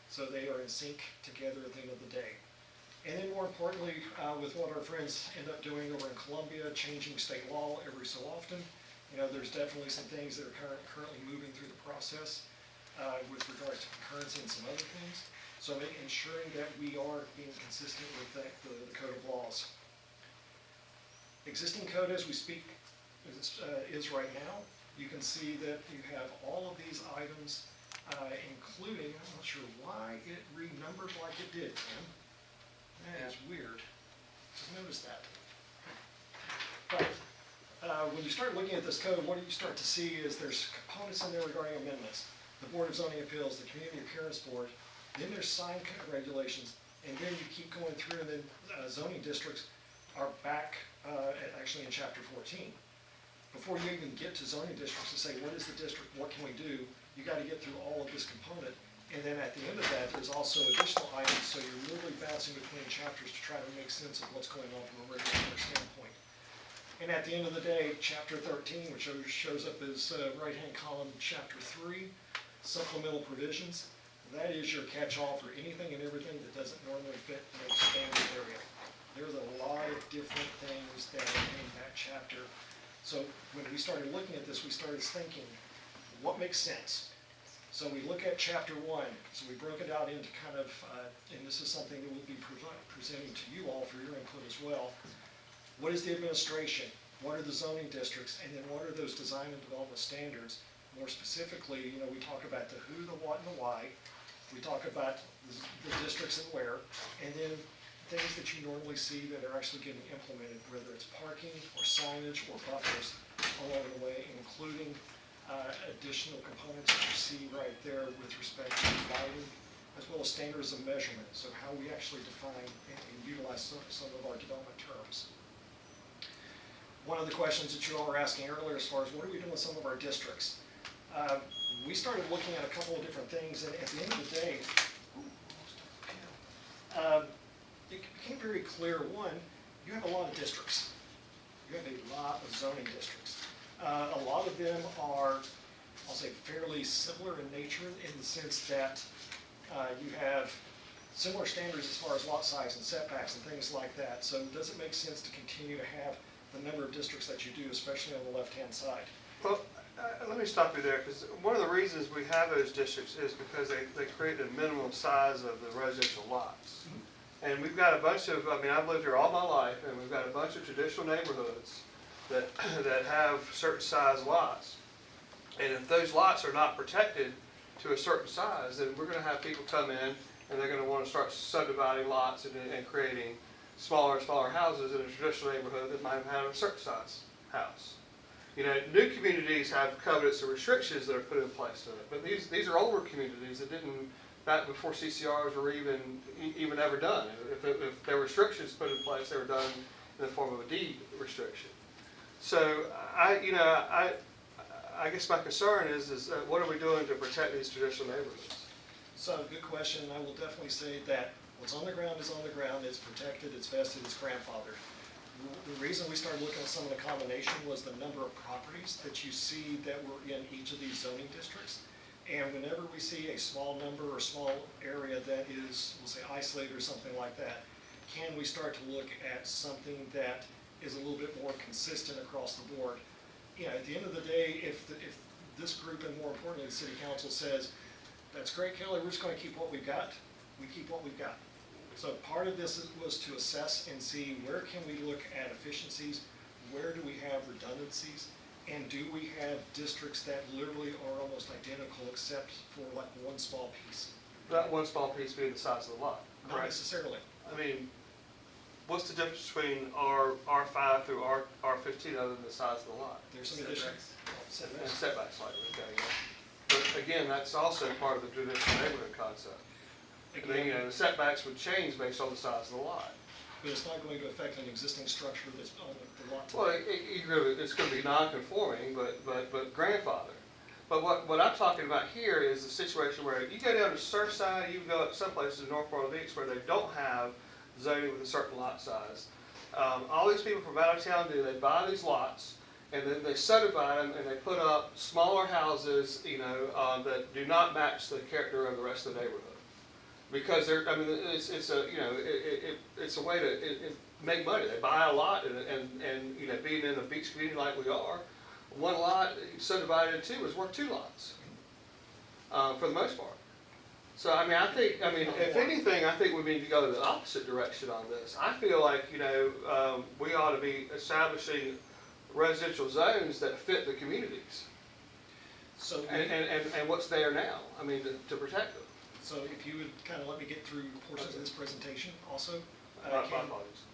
So they are in sync together at the end of the day. And then more importantly, with what our friends end up doing over in Columbia, changing state law every so often, there's definitely some things that are currently moving through the process with regard to concurrency and some other things. So ensuring that we are being consistent with the code of laws. Existing code as we speak is right now. You can see that you have all of these items, including, I'm not sure why it renumbered like it did, Tim. That is weird. Just noticed that. But when you start looking at this code, what you start to see is there's components in there regarding amendments. The Board of Zoning Appeals, the Community Appearance Board, then there's sign regulations, and then you keep going through, and then zoning districts are back actually in chapter 14. Before you even get to zoning districts to say, what is the district, what can we do, you got to get through all of this component. And then at the end of that, there's also additional items, so you're literally bouncing between chapters to try to make sense of what's going on from a regulatory standpoint. And at the end of the day, chapter 13, which shows up as right-hand column, chapter 3, supplemental provisions, that is your catch-all for anything and everything that doesn't normally fit in a standard area. There's a lot of different things that are in that chapter. So when we started looking at this, we started thinking, what makes sense? So we look at chapter 1, so we broke it out into kind of, and this is something that we'll be presenting to you all for your input as well. What is the administration? What are the zoning districts? And then what are those design and development standards? More specifically, we talk about the who, the what, and the why. We talk about the districts and where, and then things that you normally see that are actually getting implemented, whether it's parking or signage or buffers along the way, including additional components that you see right there with respect to lighting, as well as standards of measurement, so how we actually define and utilize some of our development terms. One of the questions that you all were asking earlier as far as what are we doing with some of our districts? We started looking at a couple of different things, and at the end of the day, it became very clear, one, you have a lot of districts. You have a lot of zoning districts. A lot of them are, I'll say, fairly similar in nature in the sense that you have similar standards as far as lot size and setbacks and things like that. So does it make sense to continue to have the number of districts that you do, especially on the left-hand side? Well, let me stop you there, because one of the reasons we have those districts is because they create the minimum size of the residential lots. And we've got a bunch of, I've lived here all my life, and we've got a bunch of traditional neighborhoods that have certain size lots. And if those lots are not protected to a certain size, then we're going to have people come in and they're going to want to start subdividing lots and creating smaller and smaller houses in a traditional neighborhood that might have a certain size house. New communities have covenants and restrictions that are put in place to it, but these are older communities that didn't, back before CCRs were even ever done. If there were restrictions put in place, they were done in the form of a deed restriction. So I guess my concern is what are we doing to protect these traditional neighborhoods? So good question. I will definitely say that what's on the ground is on the ground. It's protected, it's vested, it's grandfathered. The reason we started looking at some of the combination was the number of properties that you see that were in each of these zoning districts. And whenever we see a small number or small area that is, we'll say, isolated or something like that, can we start to look at something that is a little bit more consistent across the board? At the end of the day, if this group, and more importantly, the city council says, that's great, Kelly, we're just going to keep what we've got, we keep what we've got. So part of this was to assess and see where can we look at efficiencies, where do we have redundancies, and do we have districts that literally are almost identical except for like one small piece? That one small piece being the size of the lot. Not necessarily. What's the difference between R5 through R15 other than the size of the lot? There's some additional And setbacks slightly, okay, yeah. But again, that's also part of the traditional neighborhood concept. The setbacks would change based on the size of the lot. But it's not going to affect an existing structure that's on the lot. Well, it's going to be non-conforming, but grandfather. But what I'm talking about here is the situation where you go down to Surfside, you can go up some places in North Myrtle Beach where they don't have zoning with a certain lot size. All these people from out of town they buy these lots, and then they subdivide them and they put up smaller houses, that do not match the character of the rest of the neighborhood. Because it's a way to make money. They buy a lot, and being in a beach community like we are, one lot subdivided in two is worth two lots, for the most part. So I think if anything, I think we need to go the opposite direction on this. I feel like we ought to be establishing residential zones that fit the communities So, and what's there now, I mean, to protect them. so if you would kind of let me get through portions of this presentation also. My Ken. apologies.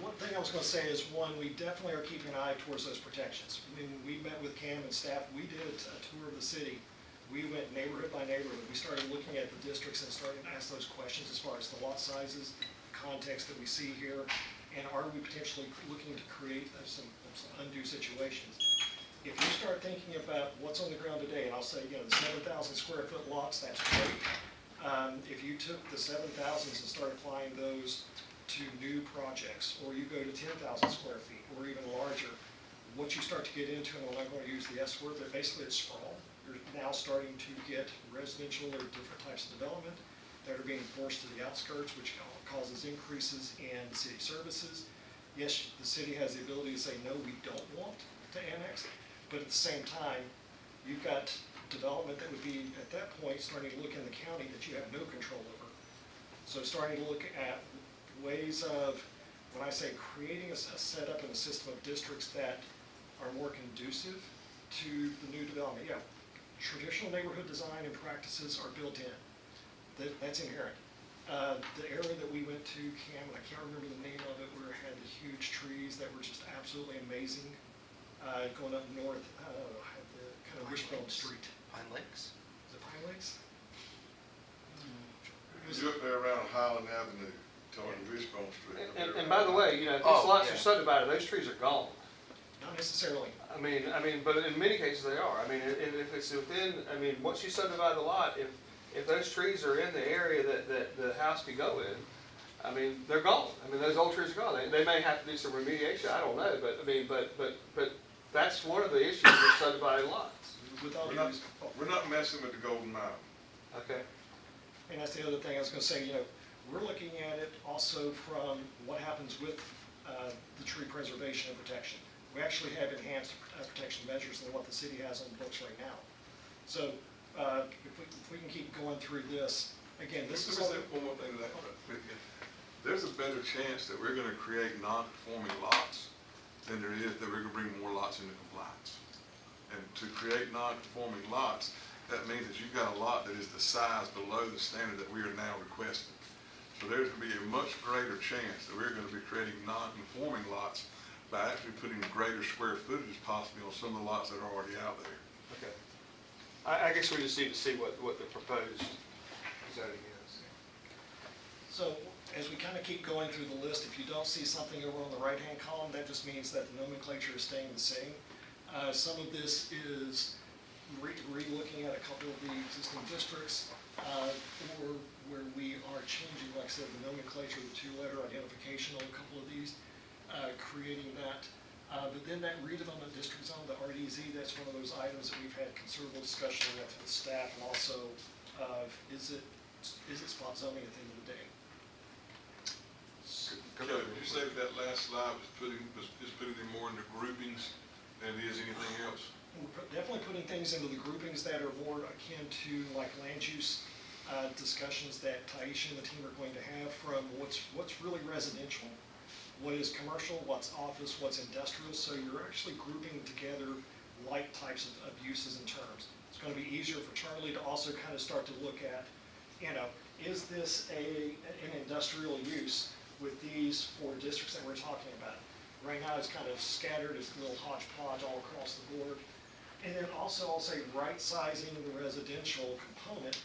One thing I was going to say is, one, we definitely are keeping an eye towards those protections. When we met with Cam and staff, we did a tour of the city. We went neighborhood by neighborhood. We started looking at the districts and started to ask those questions as far as the lot sizes, the context that we see here, and are we potentially looking to create some undue situations. If you start thinking about what's on the ground today, and I'll say, the 7,000 square foot lots, that's great. If you took the 7,000s and started applying those to new projects, or you go to 10,000 square feet, or even larger, what you start to get into, and I'm not going to use the S word, but basically it's sprawl. You're now starting to get residential or different types of development that are being forced to the outskirts, which causes increases in city services. Yes, the city has the ability to say, no, we don't want to annex, but at the same time, you've got development that would be, at that point, starting to look in the county that you have no control over. So starting to look at ways of, when I say creating a setup and a system of districts that are more conducive to the new development. Yeah, traditional neighborhood design and practices are built in. That's inherent. The area that we went to, Cam, and I can't remember the name of it, where it had the huge trees that were just absolutely amazing, going up north, had the kind of wishbone street. Pine Lakes? Is it Pine Lakes? You're up there around Highland Avenue, toward the Wishbone Street. And by the way, if these lots are subdivided, those trees are gone. Not necessarily. I mean, but in many cases they are. I mean, if it's within, once you subdivide the lot, if those trees are in the area that the house could go in, they're gone. Those old trees are gone. They may have to do some remediation, I don't know, but that's one of the issues with subdivided lots. We're not messing with the Golden Mile. Okay. And that's the other thing I was going to say, we're looking at it also from what happens with the tree preservation and protection. We actually have enhanced protection measures than what the city has on the books right now. So if we can keep going through this, again, this is... One more thing to that. There's a better chance that we're going to create non-conforming lots than there is that we're going to bring more lots into compliance. And to create non-conforming lots, that means that you've got a lot that is the size below the standard that we are now requesting. So there's going to be a much greater chance that we're going to be creating non-conforming lots by actually putting greater square footage possibly on some of the lots that are already out there. Okay. I guess we just need to see what the proposed zoning is. So as we kind of keep going through the list, if you don't see something over on the right-hand column, that just means that the nomenclature is staying the same. Some of this is re-looking at a couple of the existing districts, or where we are changing, like I said, the nomenclature, the two-letter identification on a couple of these, creating that. But then that redevelopment district zone, the RDZ, that's one of those items that we've had considerable discussion with staff, and also is it spot zoning at the end of the day? Kelly, did you say that last slide is putting them more into groupings than it is anything else? We're definitely putting things into the groupings that are more akin to like land use discussions that Taisha and the team are going to have, from what's really residential, what is commercial, what's office, what's industrial. So you're actually grouping together like types of uses and terms. It's going to be easier for Charlie to also kind of start to look at, is this an industrial use with these 4 districts that we're talking about? Right now it's kind of scattered, it's a little hodgepodge all across the board. And then also I'll say right-sizing the residential component.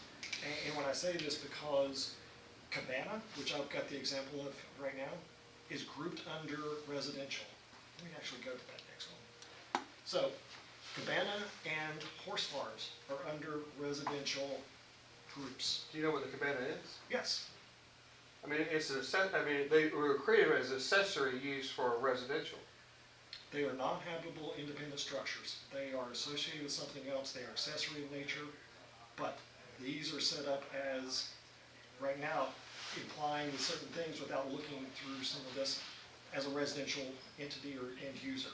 And when I say this, because Cabana, which I've got the example of right now, is grouped under residential. Let me actually go to that next one. So Cabana and horse farms are under residential groups. Do you know what the cabana is? Yes. They were created as an accessory use for residential. They are non-habitable independent structures. They are associated with something else. They are accessory in nature, but these are set up as, right now, implying certain things without looking through some of this as a residential entity or end user.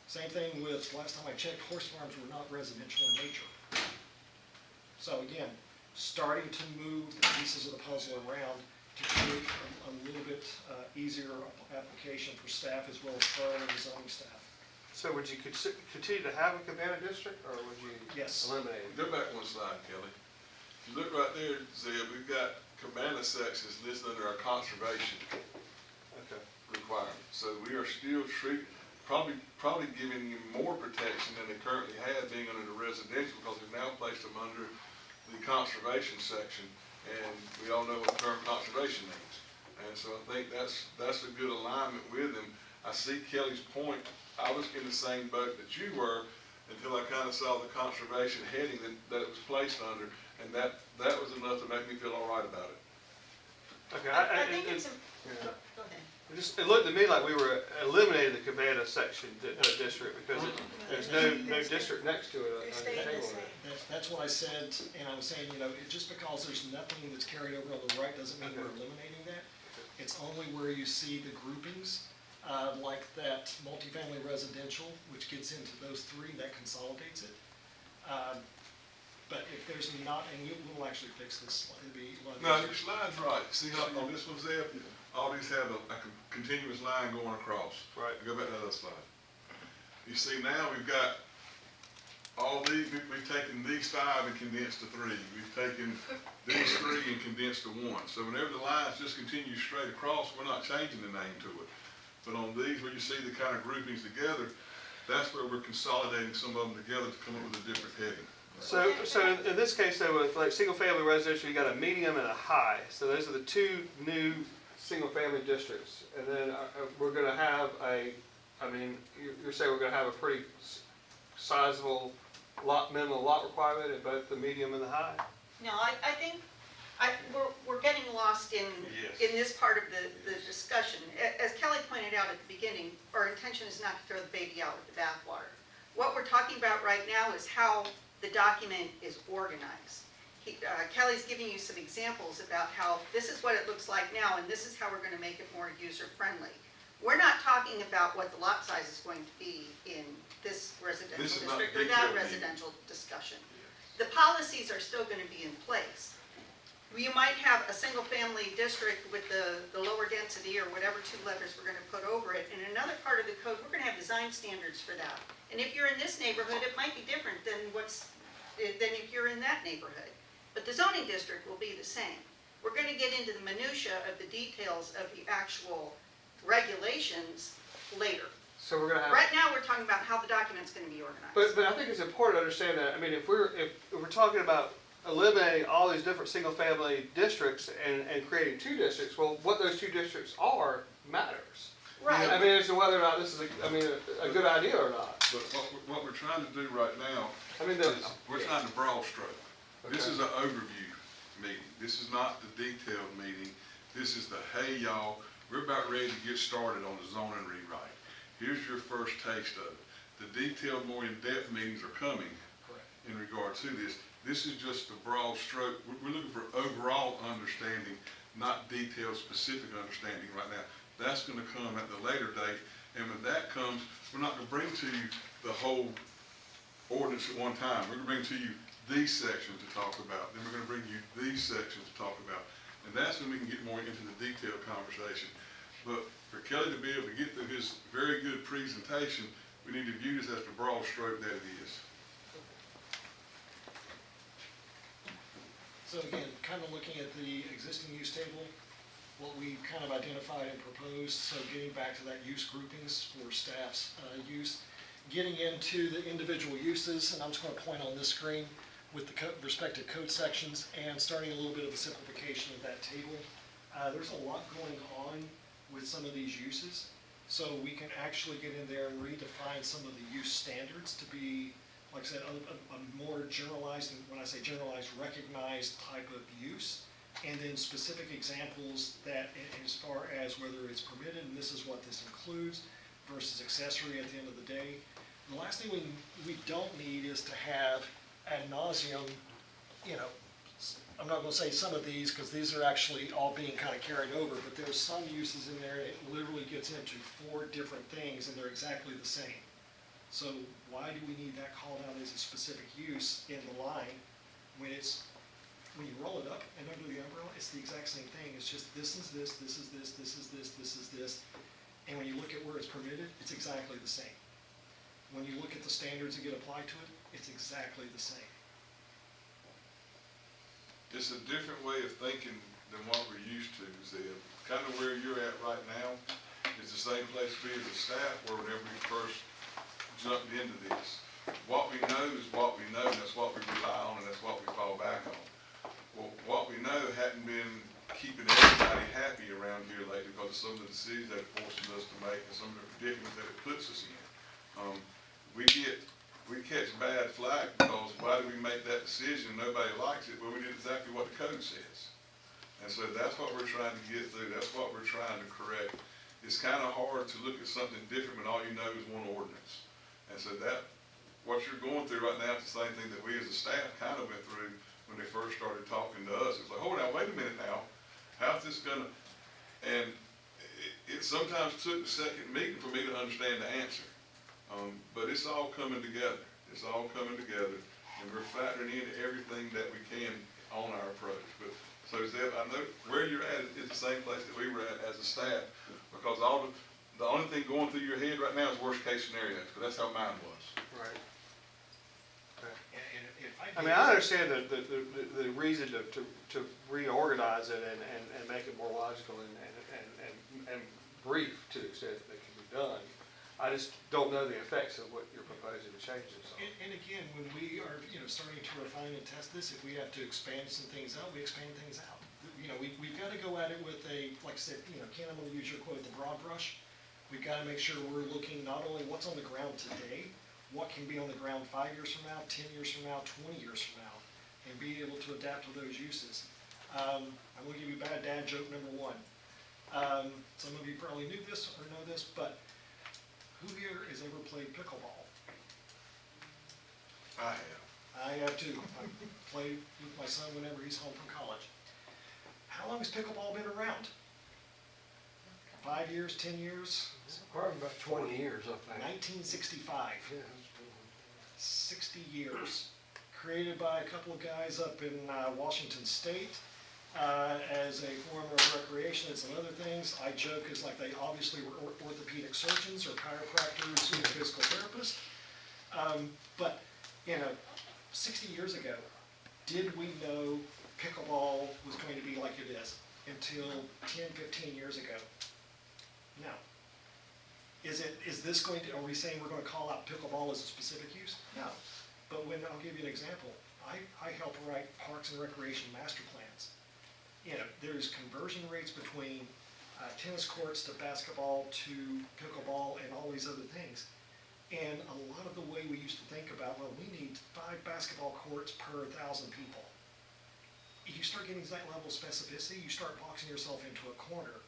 Same thing with, last time I checked, horse farms were not residential in nature. So again, starting to move the pieces of the puzzle around to create a little bit easier application for staff as well as Charlie and the zoning staff. So would you continue to have a cabana district, or would you Yes. eliminate it? Go back one slide, Kelly. You look right there, Zeb, we've got cabana sections listed under our conservation Okay. requirement. So we are still probably giving you more protection than they currently have, being under the residential, because we've now placed them under the conservation section, and we all know what term conservation means. And so I think that's a good alignment with them. I see Kelly's point. I was in the same boat that you were until I kind of saw the conservation heading that it was placed under, and that was enough to make me feel all right about it. Okay. I think it's, Yeah. go ahead. It looked to me like we were eliminating the cabana section district because there's no district next to it. They're staying the same. That's what I said, and I was saying, just because there's nothing that's carried over on the right doesn't mean we're eliminating that. It's only where you see the groupings, like that multifamily residential, which gets into those three, that consolidates it. But if there's not, and we'll actually fix this, it'd be a lot No, easier. your slide's right. See how on this one's there? All these have a continuous line going across. Right. Go back to the other slide. You see now we've got all these, we've taken these 5 and condensed to 3. We've taken these 3 and condensed to 1. So whenever the lines just continue straight across, we're not changing the name to it. But on these, where you see the kind of groupings together, that's where we're consolidating some of them together to come up with a different heading. So in this case, though, with like single-family residential, you got a medium and a high. So those are the two new single-family districts. And then we're going to have you're saying we're going to have a pretty sizable minimum lot requirement in both the medium and the high? No, I think we're getting lost in this part of the discussion. As Kelly pointed out at the beginning, our intention is not to throw the baby out with the bathwater. What we're talking about right now is how the document is organized. Kelly's giving you some examples about how this is what it looks like now, and this is how we're going to make it more user-friendly. We're not talking about what the lot size is going to be in this residential district or that residential discussion. The policies are still going to be in place. You might have a single-family district with the lower density or whatever 2 letters we're going to put over it. In another part of the code, we're going to have design standards for that. And if you're in this neighborhood, it might be different than if you're in that neighborhood. But the zoning district will be the same. We're going to get into the minutia of the details of the actual regulations later. So we're going to have. Right now, we're talking about how the document's going to be organized. But I think it's important to understand that. I mean, if we're talking about eliminating all these different single-family districts and creating 2 districts, well, what those 2 districts are matters. Right. I mean, as to whether or not this is a good idea or not. But what we're trying to do right now is we're trying to broad stroke. Okay. This is an overview meeting. This is not the detailed meeting. This is the, hey, y'all, we're about ready to get started on the zoning rewrite. Here's your first taste of it. The detailed, more in-depth meetings are coming in regard to this. This is just a broad stroke. We're looking for overall understanding, not detailed, specific understanding right now. That's going to come at the later date, and when that comes, we're not going to bring to you the whole ordinance at one time. We're going to bring to you these sections to talk about, then we're going to bring you these sections to talk about, and that's when we can get more into the detailed conversation. But for Kelly to be able to get through his very good presentation, we need to view this as the broad stroke that it is. So again, kind of looking at the existing use table, what we kind of identified and proposed, so getting back to that use groupings for staff's use, getting into the individual uses, and I'm just going to point on this screen with the respective code sections and starting a little bit of a simplification of that table. There's a lot going on with some of these uses, so we can actually get in there and redefine some of the use standards to be, like I said, a more generalized, and when I say generalized, recognized type of use, and then specific examples that as far as whether it's permitted, and this is what this includes, versus accessory at the end of the day. The last thing we don't need is to have ad nauseum, I'm not going to say some of these because these are actually all being kind of carried over, but there's some uses in there that literally gets into 4 different things and they're exactly the same. So why do we need that called out as a specific use in the line when you roll it up and under the umbrella, it's the exact same thing. It's just this is this, this is this, this is this, this is this. And when you look at where it's permitted, it's exactly the same. when you look at the standards that get applied to it, it's exactly the same. It's a different way of thinking than what we're used to, Zeb. Kind of where you're at right now is the same place we as a staff were whenever we first jumped into this. What we know is what we know, and that's what we rely on, and that's what we fall back on. Well, what we know hadn't been keeping everybody happy around here lately because of some of the decisions that it forces us to make and some of the predicaments that it puts us in. We catch bad flack because why do we make that decision? Nobody likes it, but we did exactly what the code says. And so that's what we're trying to get through. That's what we're trying to correct. It's kind of hard to look at something different when all you know is one ordinance. And so that, what you're going through right now is the same thing that we as a staff kind of went through when they first started talking to us. It's like, hold on, wait a minute now. How's this gonna, and it sometimes took the second meeting for me to understand the answer. But it's all coming together. It's all coming together, and we're factoring in everything that we can on our approach. But so Zeb, I know where you're at is the same place that we were at as a staff, because the only thing going through your head right now is worst case scenarios, because that's how mine was. Right. And if I mean, I understand the reason to reorganize it and make it more logical and brief to the extent that it can be done. I just don't know the effects of what you're proposing to change this on. And again, when we are, starting to refine and test this, if we have to expand some things out, we expand things out. We've got to go at it with like I said, Ken, I'm going to use your quote, the broad brush. We've got to make sure we're looking not only what's on the ground today, what can be on the ground 5 years from now, 10 years from now, 20 years from now, and be able to adapt to those uses. I'm going to give you bad dad joke number one. Some of you probably knew this or know this, but who here has ever played pickleball? I have. I have too. I play with my son whenever he's home from college. How long has pickleball been around? 5 years, 10 years? Probably about 20 years, I think. 1965. Yeah. 60 years. Created by a couple of guys up in Washington State as a form of recreation and some other things. I joke is like they obviously were orthopedic surgeons or chiropractors or physical therapists. But 60 years ago, did we know pickleball was going to be like it is until 10, 15 years ago? No. Is this going to, are we saying we're going to call out pickleball as a specific use? No. But I'll give you an example. I help write parks and recreation master plans. There's conversion rates between tennis courts to basketball to pickleball and all these other things. And a lot of the way we used to think about, well, we need 5 basketball courts per 1,000 people. You start getting to that level of specificity, you start boxing yourself into a corner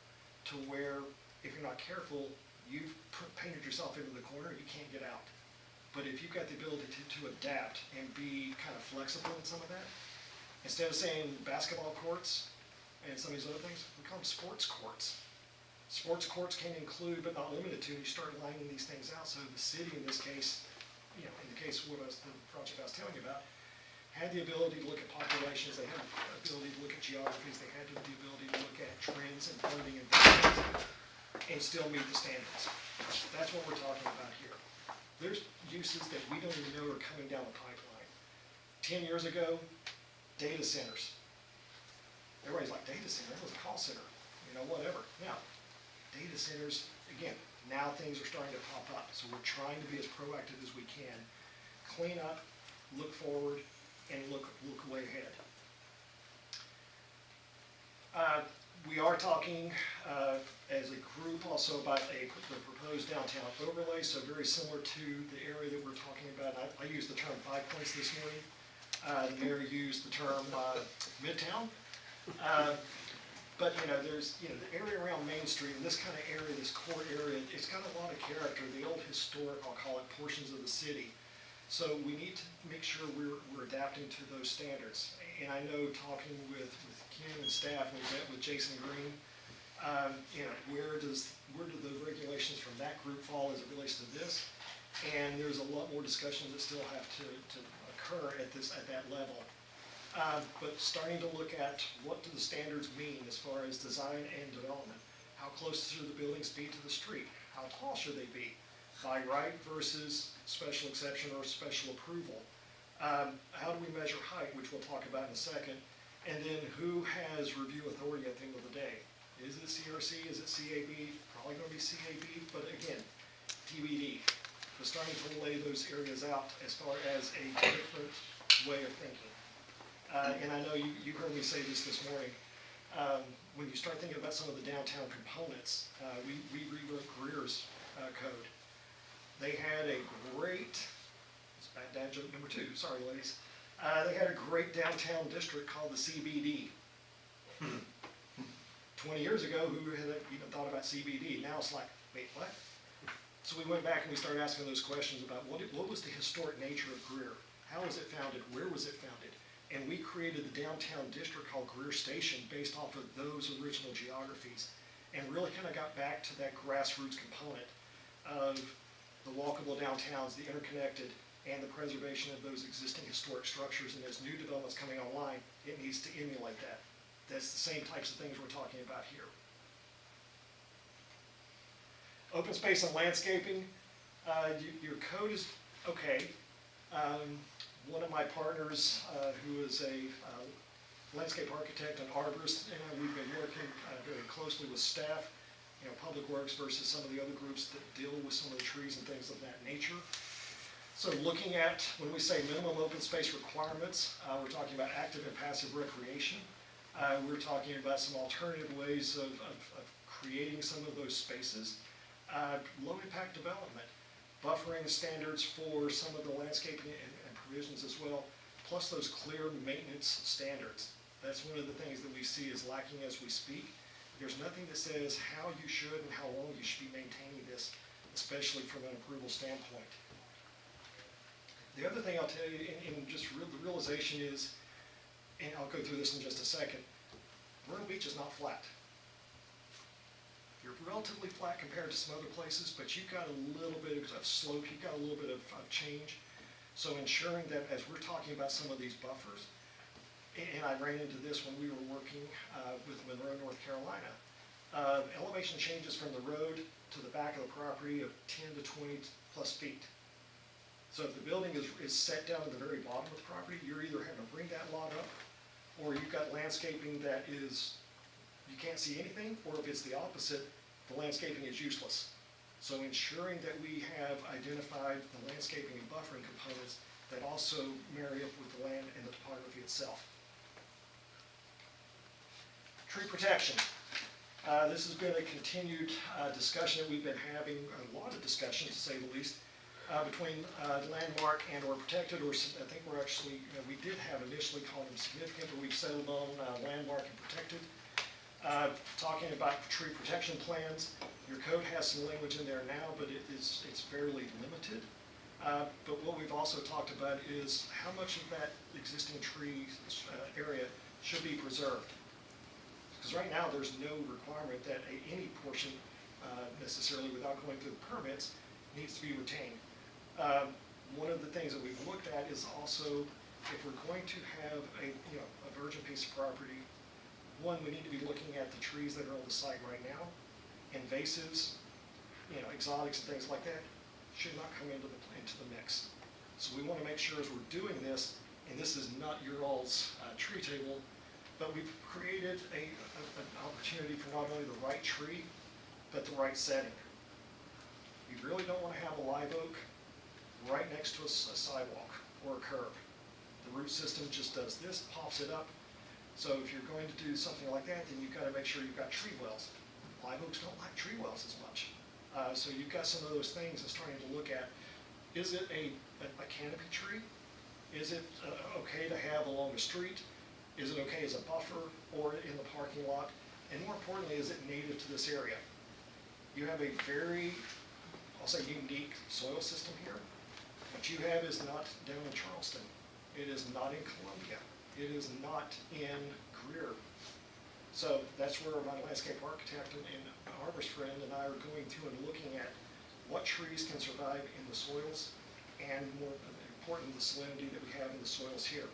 to where, if you're not careful, you've painted yourself into the corner, you can't get out. But if you've got the ability to adapt and be kind of flexible in some of that, instead of saying basketball courts and some of these other things, we call them sports courts. Sports courts can include, but not limited to, you start lining these things out. So the city, in this case, in the case of the project I was telling you about, had the ability to look at populations, they had the ability to look at geographies, they had the ability to look at trends and funding and things, and still meet the standards. That's what we're talking about here. There's uses that we don't even know are coming down the pipeline. 10 years ago, data centers. Everybody's like, data center, that was a call center, whatever. Now, data centers, again, now things are starting to pop up. So we're trying to be as proactive as we can. Clean up, look forward, and look way ahead. We are talking as a group also about the proposed downtown overlay, so very similar to the area that we're talking about. I used the term 5 points this morning. The mayor used the term Midtown. But there's the area around Main Street and this kind of area, this core area, it's got a lot of character, the old historic, I'll call it, portions of the city. So we need to make sure we're adapting to those standards. And I know talking with Ken and staff, we met with Jason Green, where do the regulations from that group fall as it relates to this? And there's a lot more discussions that still have to occur at that level. But starting to look at what do the standards mean as far as design and development. How close should the buildings be to the street? How tall should they be? by right versus special exception or special approval. How do we measure height, which we'll talk about in a second, and then who has review authority at the end of the day? Is it CRC, is it CAB? Probably gonna be CAB, but again, TBD. We're starting to lay those areas out as far as a different way of thinking. And I know you heard me say this morning. When you start thinking about some of the downtown components, we rewrote Greer's code. They had a great, it's bad dad joke number 2, sorry ladies. They had a great downtown district called the CBD. 20 years ago, who had even thought about CBD? Now it's like, wait, what? So we went back and we started asking those questions about what was the historic nature of Greer? How was it founded? Where was it founded? And we created the downtown district called Greer Station based off of those original geographies, and really kind of got back to that grassroots component of the walkable downtowns, the interconnected, and the preservation of those existing historic structures. And as new developments coming online, it needs to emulate that. That's the same types of things we're talking about here. Open space and landscaping, your code is okay. One of my partners, who is a landscape architect and arborist, and we've been working very closely with staff, Public Works versus some of the other groups that deal with some of the trees and things of that nature. So looking at, when we say minimum open space requirements, we're talking about active and passive recreation. We're talking about some alternative ways of creating some of those spaces. Low impact development, buffering standards for some of the landscaping and provisions as well, plus those clear maintenance standards. That's one of the things that we see is lacking as we speak. There's nothing that says how you should and how long you should be maintaining this, especially from an approval standpoint. The other thing I'll tell you, in just the realization is, and I'll go through this in just a second, Myrtle Beach is not flat. You're relatively flat compared to some other places, but you've got a little bit of slope, you've got a little bit of change. So ensuring that as we're talking about some of these buffers, and I ran into this when we were working with Monroe, North Carolina, elevation changes from the road to the back of the property of 10 to 20 plus feet. So if the building is set down at the very bottom of the property, you're either having to bring that lot up, or you've got landscaping that is, you can't see anything, or if it's the opposite, the landscaping is useless. So ensuring that we have identified the landscaping and buffering components that also marry up with the land and the topography itself. Tree protection. This has been a continued discussion that we've been having, a lot of discussion to say the least, between landmark and or protected, or I think we're actually, we did have initially called them significant, but we've settled on landmark and protected. Talking about tree protection plans, your code has some language in there now, but it's fairly limited. But what we've also talked about is how much of that existing tree area should be preserved. Because right now there's no requirement that any portion necessarily, without going through the permits, needs to be retained. One of the things that we've looked at is also, if we're going to have a virgin piece of property, one, we need to be looking at the trees that are on the site right now. Invasives, exotics and things like that should not come into the mix. So we want to make sure as we're doing this, and this is not your all's tree table, but we've created an opportunity for not only the right tree, but the right setting. You really don't want to have a live oak right next to a sidewalk or a curb. The root system just does this, pops it up. So if you're going to do something like that, then you've got to make sure you've got tree wells. Live oaks don't like tree wells as much. So you've got some of those things and starting to look at, is it a canopy tree? Is it okay to have along the street? Is it okay as a buffer or in the parking lot? And more importantly, is it native to this area? You have a very, I'll say, unique soil system here. What you have is not down in Charleston. It is not in Columbia. It is not in Greer. So that's where my landscape architect and arborist friend and I are going through and looking at what trees can survive in the soils, and more important, the salinity that we have in the soils here.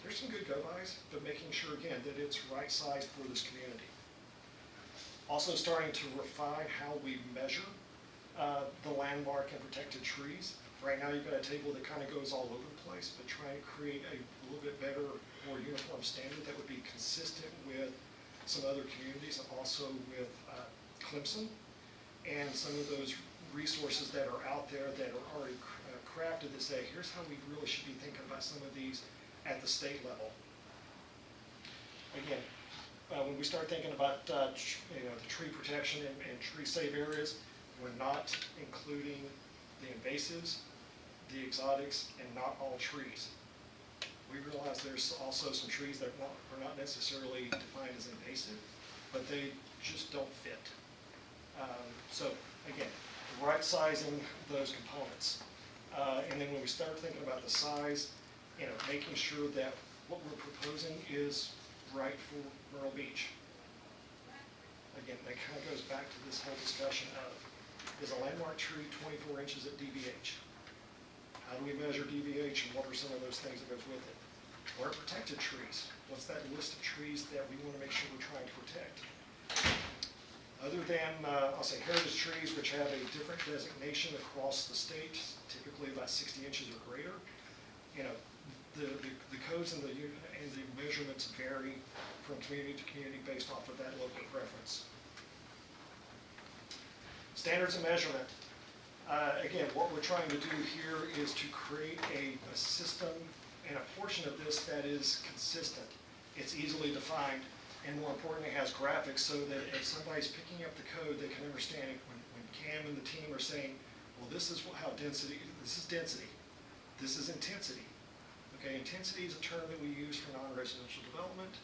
There's some good go-bys, but making sure, again, that it's right-sized for this community. Also starting to refine how we measure. the landmark and protected trees. Right now, you've got a table that kind of goes all over the place, but trying to create a little bit better, more uniform standard that would be consistent with some other communities and also with Clemson and some of those resources that are out there that are already crafted that say, here's how we really should be thinking about some of these at the state level. Again, when we start thinking about the tree protection and tree safe areas, we're not including the invasives, the exotics, and not all trees. We realize there's also some trees that are not necessarily defined as invasive, but they just don't fit. So again, right sizing those components. And then when we start thinking about the size, making sure that what we're proposing is right for Myrtle Beach. Again, that kind of goes back to this whole discussion of, is a landmark tree 24 inches at DBH? How do we measure DBH and what are some of those things that goes with it? What are protected trees? What's that list of trees that we want to make sure we're trying to protect? Other than, I'll say heritage trees, which have a different designation across the state, typically about 60 inches or greater, the codes and the measurements vary from community to community based off of that local preference. Standards of measurement. Again, what we're trying to do here is to create a system and a portion of this that is consistent. It's easily defined, and more importantly, has graphics so that if somebody's picking up the code, they can understand it. When Cam and the team are saying, well, this is how density, this is density, this is intensity. Okay, intensity is a term that we use for non-residential development.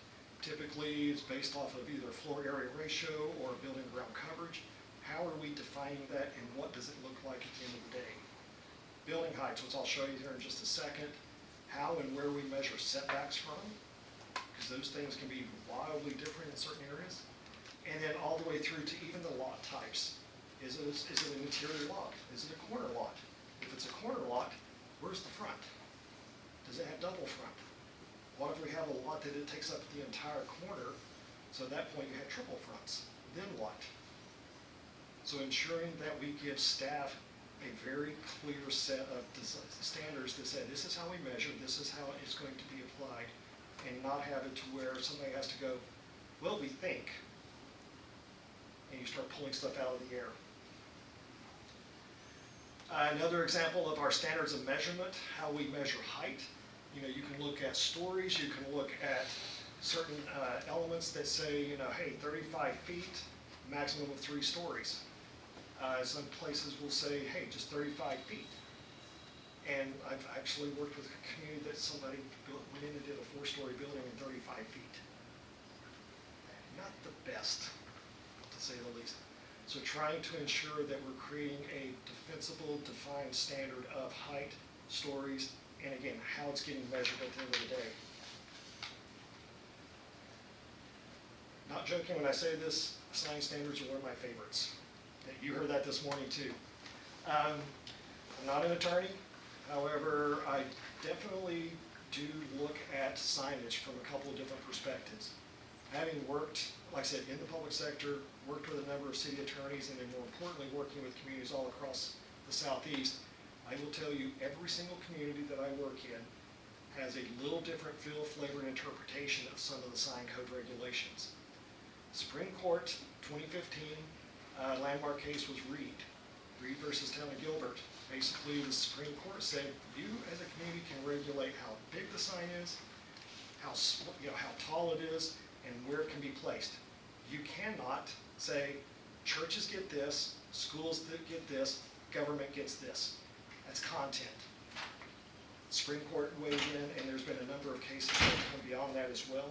Typically, it's based off of either floor area ratio or building ground coverage. How are we defining that, and what does it look like at the end of the day? Building heights, which I'll show you here in just a second. How and where we measure setbacks from, because those things can be wildly different in certain areas. And then all the way through to even the lot types. Is it an interior lot? Is it a corner lot? If it's a corner lot, where's the front? Does it have double front? What if we have a lot that it takes up the entire corner, so at that point you have triple fronts? Then what? So ensuring that we give staff a very clear set of standards that say this is how we measure, this is how it's going to be applied, and not have it to where somebody has to go, well, we think, and you start pulling stuff out of the air. Another example of our standards of measurement, how we measure height. You can look at stories, you can look at certain elements that say, hey, 35 feet, maximum of 3 stories. Some places will say, hey, just 35 feet. And I've actually worked with a community that somebody went in and did a 4-story building in 35 feet. Not the best, to say the least. So trying to ensure that we're creating a defensible, defined standard of height, stories, and again, how it's getting measured at the end of the day. Not joking when I say this, sign standards are one of my favorites. You heard that this morning too. I'm not an attorney, however, I definitely do look at signage from a couple of different perspectives. Having worked, like I said, in the public sector, worked with a number of city attorneys, and then more importantly, working with communities all across the Southeast, I will tell you every single community that I work in has a little different feel, flavor, and interpretation of some of the sign code regulations. Supreme Court 2015 landmark case was Reed versus Town of Gilbert. Basically, the Supreme Court said you as a community can regulate how big the sign is, how tall it is, and where it can be placed. You cannot say churches get this, schools that get this, government gets this. That's content. Supreme Court weighed in, and there's been a number of cases that have come beyond that as well.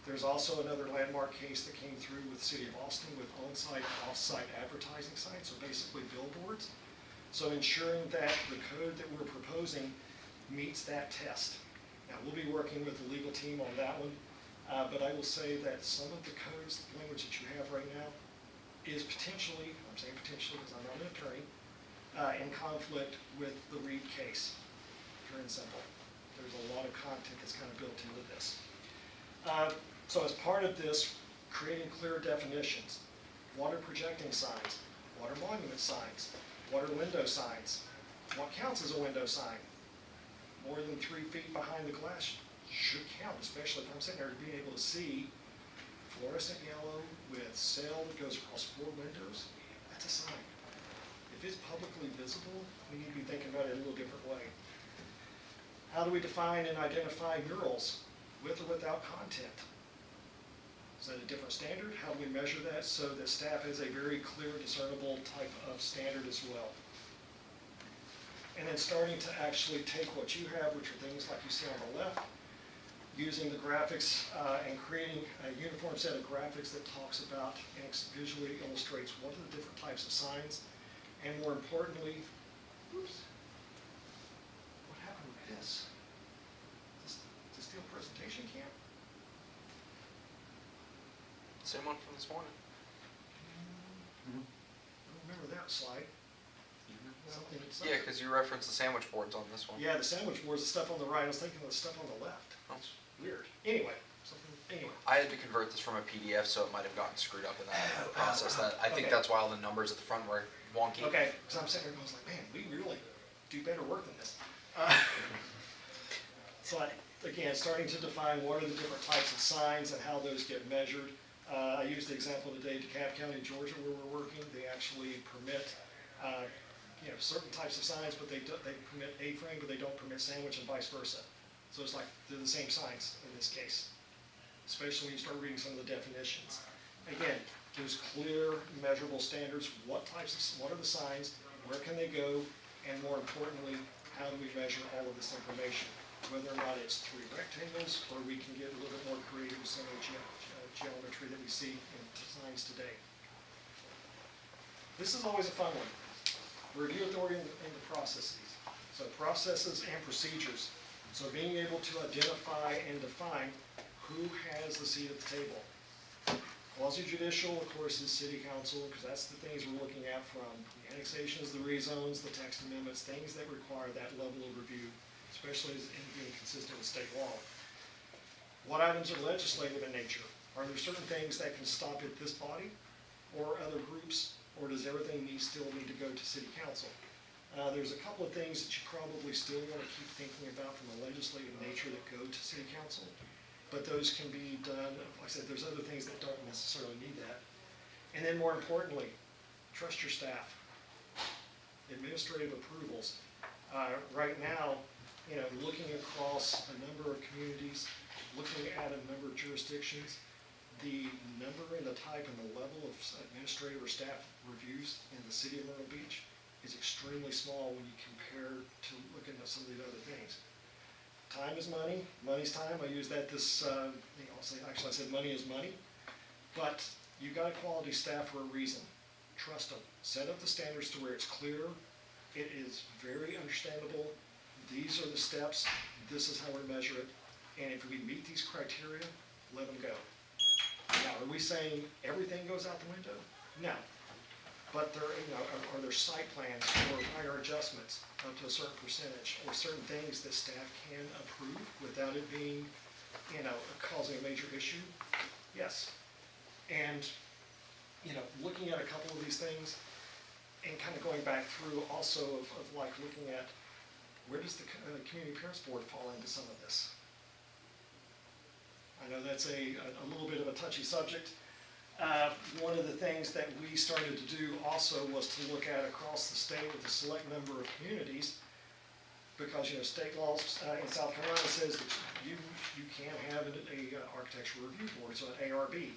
There's also another landmark case that came through with the City of Austin with on-site and off-site advertising sites, so basically billboards. So ensuring that the code that we're proposing meets that test. Now, we'll be working with the legal team on that one, but I will say that some of the codes, the language that you have right now, is potentially, I'm saying potentially because I'm not an attorney, in conflict with the Reed case, pure and simple. There's a lot of content that's kind of built into this. So as part of this, creating clear definitions, water projecting signs, water monument signs, What are window signs? What counts as a window sign? More than 3 feet behind the glass should count, especially if I'm sitting there being able to see fluorescent yellow with cell that goes across 4 windows. That's a sign. If it's publicly visible, we need to be thinking about it in a little different way. How do we define and identify murals with or without content? Is that a different standard? How do we measure that so that staff has a very clear, discernible type of standard as well? And then starting to actually take what you have, which are things like you see on the left, using the graphics and creating a uniform set of graphics that talks about and visually illustrates what are the different types of signs, and more importantly, oops, what happened with this? Is this still presentation camp? Same one from this morning. I don't remember that slide. Something- Yeah, because you referenced the sandwich boards on this one. Yeah, the sandwich boards, the stuff on the right, I was thinking of the stuff on the left. That's Weird. Anyway, anyway. I had to convert this from a PDF, so it might have gotten screwed up in that process. That I think Okay. that's why all the numbers at the front were wonky. Okay, so I'm sitting there and I was like, man, we really do better work than this. So again, starting to define what are the different types of signs and how those get measured. I used the example today, DeKalb County, Georgia, where we're working, they actually permit certain types of signs, but they permit A-frame, but they don't permit sandwich and vice versa. So it's like they're the same signs in this case, especially when you start reading some of the definitions. Again, there's clear, measurable standards. What are the signs? Where can they go? And more importantly, how do we measure all of this information? Whether or not it's 3 rectangles, or we can get a little bit more creative with some of the geometry that we see in signs today. This is always a fun one. Review authority and the processes. So processes and procedures. So being able to identify and define who has the seat at the table. Quasi-judicial, of course, is city council, because that's the things we're looking at, from the annexations, the rezones, the text amendments, things that require that level of review, especially as being consistent with state law. What items are legislative in nature? Are there certain things that can stop at this body or other groups, or does everything still need to go to city council? There's a couple of things that you probably still want to keep thinking about from a legislative nature that go to city council, but those can be done, like I said, there's other things that don't necessarily need that. And then more importantly, trust your staff. Administrative approvals. Right now, looking across a number of communities, looking at a number of jurisdictions, the number and the type and the level of administrative or staff reviews in the city of Myrtle Beach is extremely small when you compare to looking at some of the other things. Time is money, money's time. I use that actually I said money is money, but you got a quality staff for a reason. Trust them. Set up the standards to where it's clear, it is very understandable. These are the steps, this is how we measure it, and if we meet these criteria, let them go. Now, are we saying everything goes out the window? No. But are there site plans or minor adjustments up to a certain percentage, or certain things that staff can approve without it being, causing a major issue? Yes. And, looking at a couple of these things and kind of going back through also of like looking at where does the Community Parents Board fall into some of this? I know that's a little bit of a touchy subject. One of the things that we started to do also was to look at across the state with a select number of communities, because state laws in South Carolina says that you can have an architectural review board, so an ARB.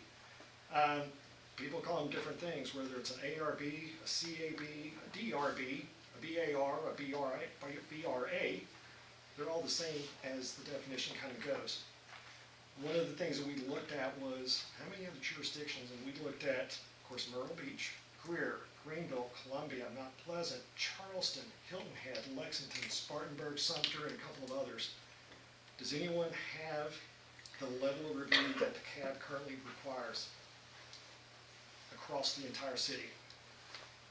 People call them different things, whether it's an ARB, a CAB, a DRB, a BAR, a BRA. They're all the same as the definition kind of goes. One of the things that we looked at was how many other jurisdictions, and we looked at, of course, Myrtle Beach, Greer, Greenville, Columbia, Mount Pleasant, Charleston, Hilton Head, Lexington, Spartanburg, Sumter, and a couple of others. Does anyone have the level of review that the CAB currently requires across the entire city?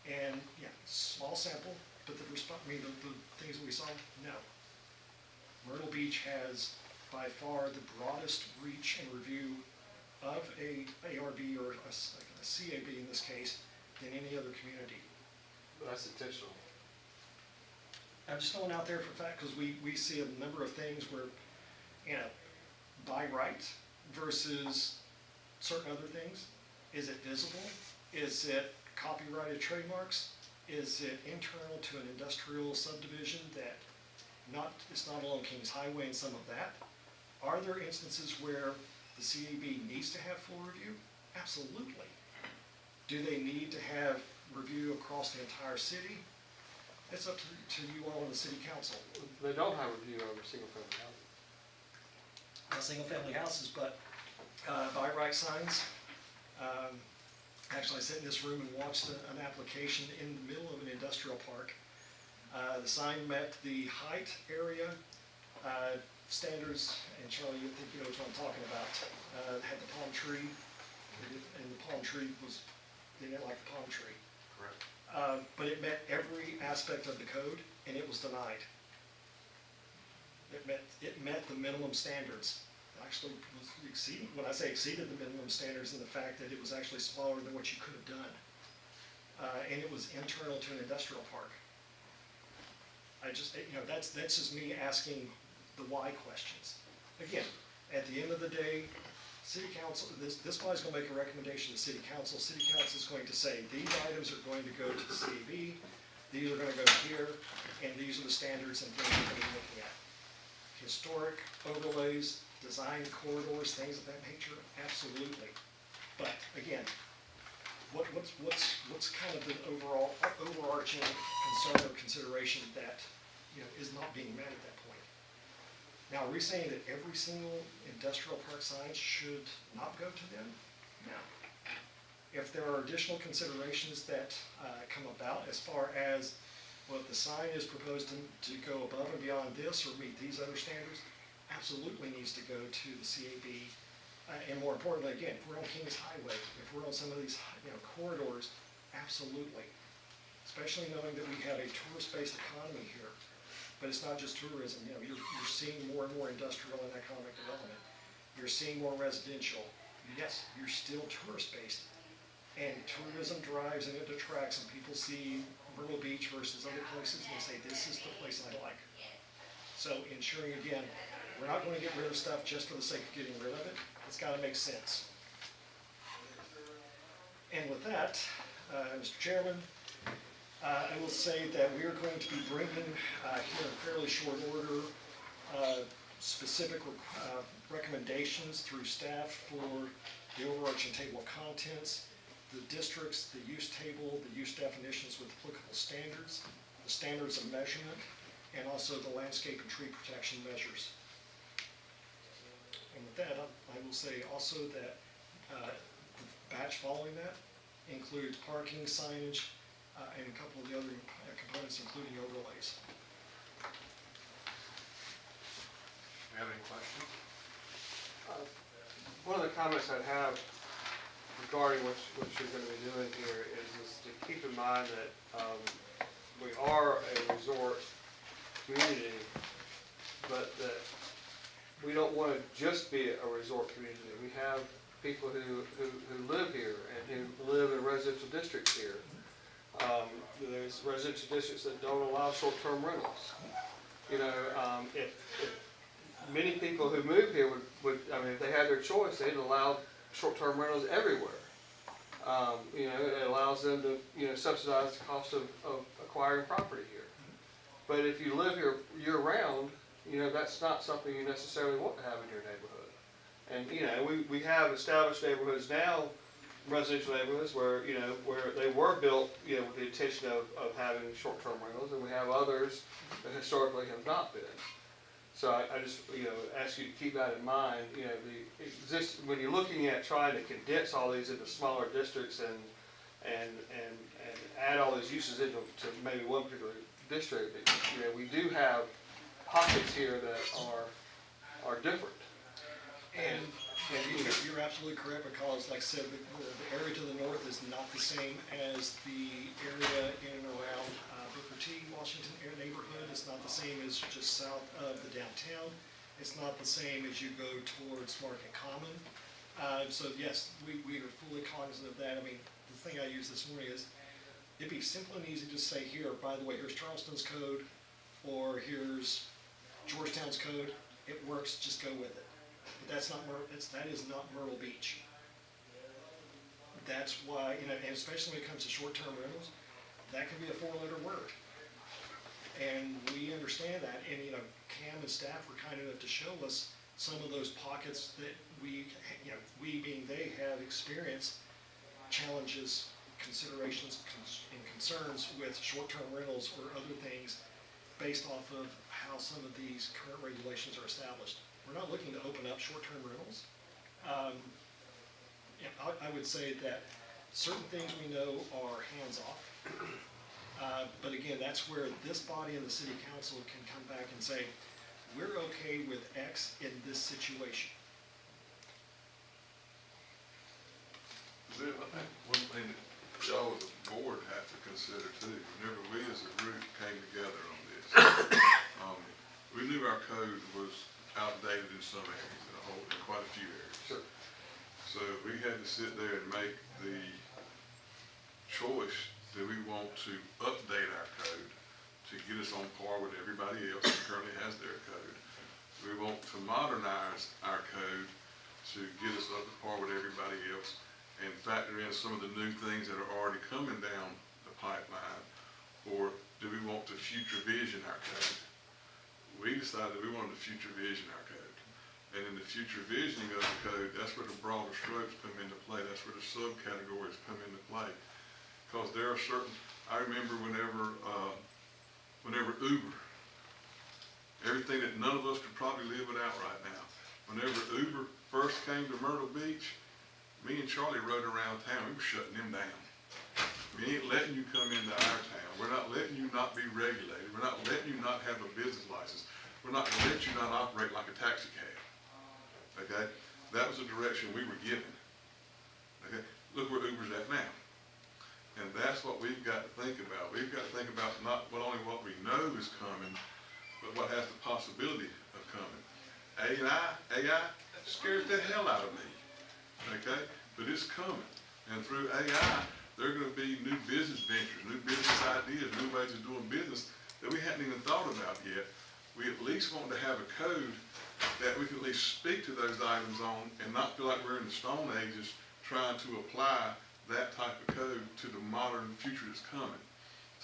And yeah, small sample, but the things that we saw, no. Myrtle Beach has by far the broadest reach and review of a ARB or a CAB in this case than any other community. That's intentional. I'm just throwing out there for fact, because we see a number of things where, by right versus certain other things. Is it visible? Is it copyrighted trademarks? Is it internal to an industrial subdivision that it's not along Kings Highway and some of that? Are there instances where the CAB needs to have full review? Absolutely. Do they need to have review across the entire city? It's up to you all in the city council. They don't have review over single-family houses. Not single-family houses, but by right signs. Actually, I sat in this room and watched an application in the middle of an industrial park. The sign met the height area standards, and Charlie, you think you know what I'm talking about. It had the palm tree, and the palm tree they didn't like the palm tree. Correct. But it met every aspect of the code, and it was denied. It met the minimum standards. Actually was exceeding, when I say exceeded the minimum standards, in the fact that it was actually smaller than what you could have done. And it was internal to an industrial park. That's just me asking the why questions. Again, at the end of the day, city council, this body's gonna make a recommendation to city council. City council is going to say, these items are going to go to the CAB, these are gonna go here, and these are the standards and things we're gonna be looking at. Historic overlays, design corridors, things of that nature, absolutely. But again, what's kind of the overarching concern or consideration that is not being met at that point? Now, are we saying that every single industrial park sign should not go to them? No. If there are additional considerations that come about as far as, well, if the sign is proposed to go above and beyond this or meet these other standards, absolutely needs to go to the CAB. And more importantly, again, if we're on Kings Highway, if we're on some of these corridors, absolutely. Especially knowing that we have a tourist-based economy here. But it's not just tourism. You're seeing more and more industrial and economic development. You're seeing more residential. Yes, you're still tourist-based. And tourism drives and it attracts, and people see Myrtle Beach versus other places, and they say, this is the place I like. So ensuring, again, we're not going to get rid of stuff just for the sake of getting rid of it. It's got to make sense. And with that, Mr. Chairman, I will say that we are going to be bringing here in fairly short order specific recommendations through staff for the overarching table of contents, the districts, the use table, the use definitions with applicable standards, the standards of measurement, and also the landscape and tree protection measures. And with that, I will say also that the batch following that includes parking, signage, and a couple of the other components, including overlays. Do we have any questions? One of the comments I'd have regarding what you're going to be doing here is to keep in mind that we are a resort community, but that we don't want to just be a resort community. We have people who live here and who live in residential districts here. There's residential districts that don't allow short-term rentals. If many people who move here would, if they had their choice, they'd allow short-term rentals everywhere. It allows them to, subsidize the cost of acquiring property here. But if you live here year-round, that's not something you necessarily want to have in your neighborhood. And, we have established neighborhoods now, residential neighborhoods where they were built, with the intention of having short-term rentals, and we have others that historically have not been. So I just, ask you to keep that in mind. When you're looking at trying to condense all these into smaller districts and add all these uses into maybe one particular district, we do have pockets here that are different. And you're absolutely correct, because like I said, the area to the north is not the same as the area in and around Booker T. Washington neighborhood. It's not the same as just south of the downtown. It's not the same as you go towards Market Common. So yes, we are fully cognizant of that. The thing I used this morning is It'd be simple and easy to say here, by the way, here's Charleston's code, or here's Georgetown's code. It works, just go with it. But that is not Myrtle Beach. That's why, and especially when it comes to short-term rentals, that can be a 4-letter word. And we understand that, and Cam and staff were kind enough to show us some of those pockets that we being they, have experienced challenges, considerations, and concerns with short-term rentals or other things based off of how some of these current regulations are established. We're not looking to open up short-term rentals. I would say that certain things we know are hands-off. But again, that's where this body and the city council can come back and say, we're okay with X in this situation. I think one thing that y'all as a board have to consider too, whenever we as a group came together on this, we knew our code was outdated in some areas, in quite a few areas. Sure. So we had to sit there and make the choice, do we want to update our code to get us on par with everybody else that currently has their code? We want to modernize our code to get us up to par with everybody else and factor in some of the new things that are already coming down the pipeline? Or do we want to future vision our code? We decided we wanted to future vision our code. And in the future visioning of the code, that's where the broader strokes come into play. That's where the subcategories come into play. Because there are certain, I remember whenever Uber, everything that none of us could probably live without right now. Whenever Uber first came to Myrtle Beach, me and Charlie rode around town, we were shutting them down. We ain't letting you come into our town. We're not letting you not be regulated. We're not letting you not have a business license. We're not gonna let you not operate like a taxi cab. Okay? That was the direction we were given. Okay? Look where Uber's at now. And that's what we've got to think about. We've got to think about not only what we know is coming, but what has the possibility of coming. AI scares the hell out of me. Okay? But it's coming. And through AI, there are going to be new business ventures, new business ideas, new ways of doing business that we hadn't even thought about yet. We at least want to have a code that we can at least speak to those items on and not feel like we're in the Stone Ages trying to apply that type of code to the modern future that's coming.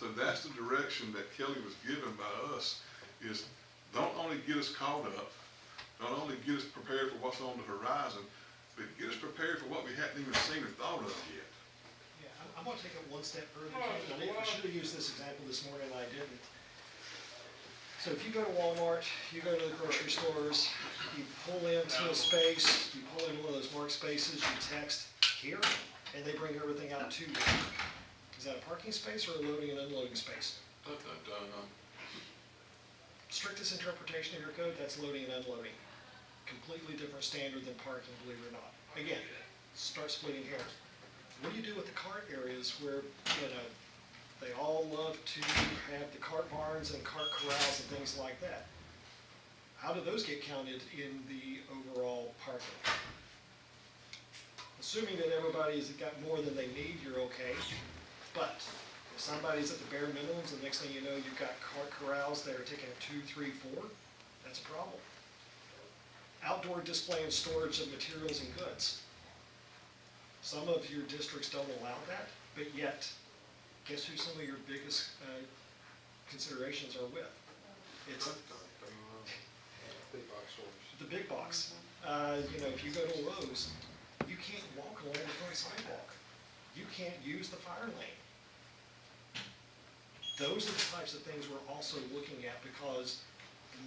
So that's the direction that Kelly was given by us, is don't only get us caught up, don't only get us prepared for what's on the horizon, but get us prepared for what we hadn't even seen or thought of yet. Yeah, I'm going to take it one step further. I should have used this example this morning and I didn't. So if you go to Walmart, you go to the grocery stores, you pull into a space, you pull in one of those marked spaces, you text here, and they bring everything out to you. Is that a parking space or a loading and unloading space? Strictest interpretation of your code, that's loading and unloading. Completely different standard than parking, believe it or not. Again, start splitting hairs. What do you do with the cart areas where, they all love to have the cart barns and cart corrals and things like that? How do those get counted in the overall parking? Assuming that everybody's got more than they need, you're okay. But if somebody's at the bare minimums, the next thing you know, you've got cart corrals that are taking 2, 3, 4, that's a problem. Outdoor display and storage of materials and goods. Some of your districts don't allow that, but yet, guess who some of your biggest considerations are with? It's Big box stores. the big box. If you go to Lowe's, you can't walk along the front sidewalk. You can't use the fire lane. Those are the types of things we're also looking at, because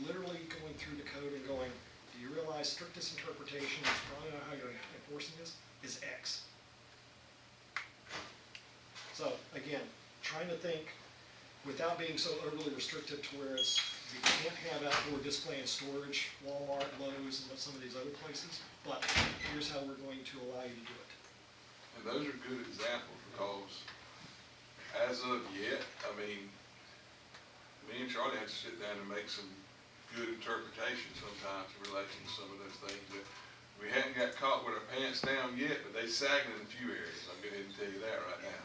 literally going through the code and going, do you realize strictest interpretation, is probably not how you're enforcing this, is X. So again, trying to think without being so overly restrictive to where it's, you can't have outdoor display and storage, Walmart, Lowe's, and some of these other places, but here's how we're going to allow you to do it. And those are good examples, because as of yet, me and Charlie had to sit down and make some good interpretation sometimes in relation to some of those things that we hadn't got caught with our pants down yet, but they sagging in a few areas. I'll go ahead and tell you that right now.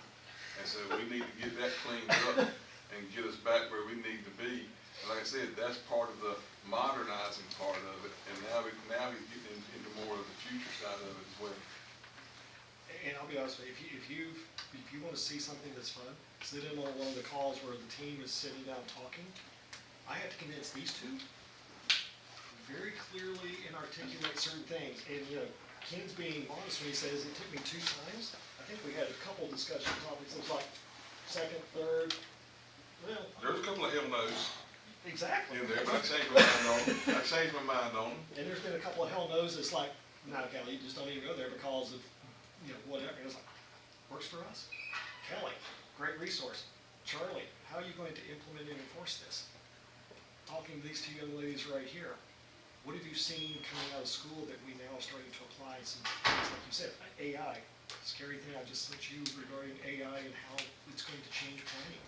And so we need to get that cleaned up and get us back where we need to be. And like I said, that's part of the modernizing part of it, and now he's getting into more of the future side of it as well. And I'll be honest with you, if you want to see something that's fun, sit in on one of the calls where the team is sitting down talking. I have to convince these two very clearly and articulate certain things. And, Ken's being honest when he says it took me 2 times. I think we had a couple discussion topics. It was like second, third, well. There's a couple of hell no's Exactly. in there, but I changed my mind on them. I changed my mind on them. And there's been a couple of hell no's that's like, no, Kelly, you just don't even go there because of, whatever. And it's like, works for us. Kelly, great resource. Charlie, how are you going to implement and enforce this? Talking to these 2 young ladies right here. What have you seen coming out of school that we now are starting to apply some things, like you said, AI, scary thing I just sent you regarding AI and how it's going to change planning.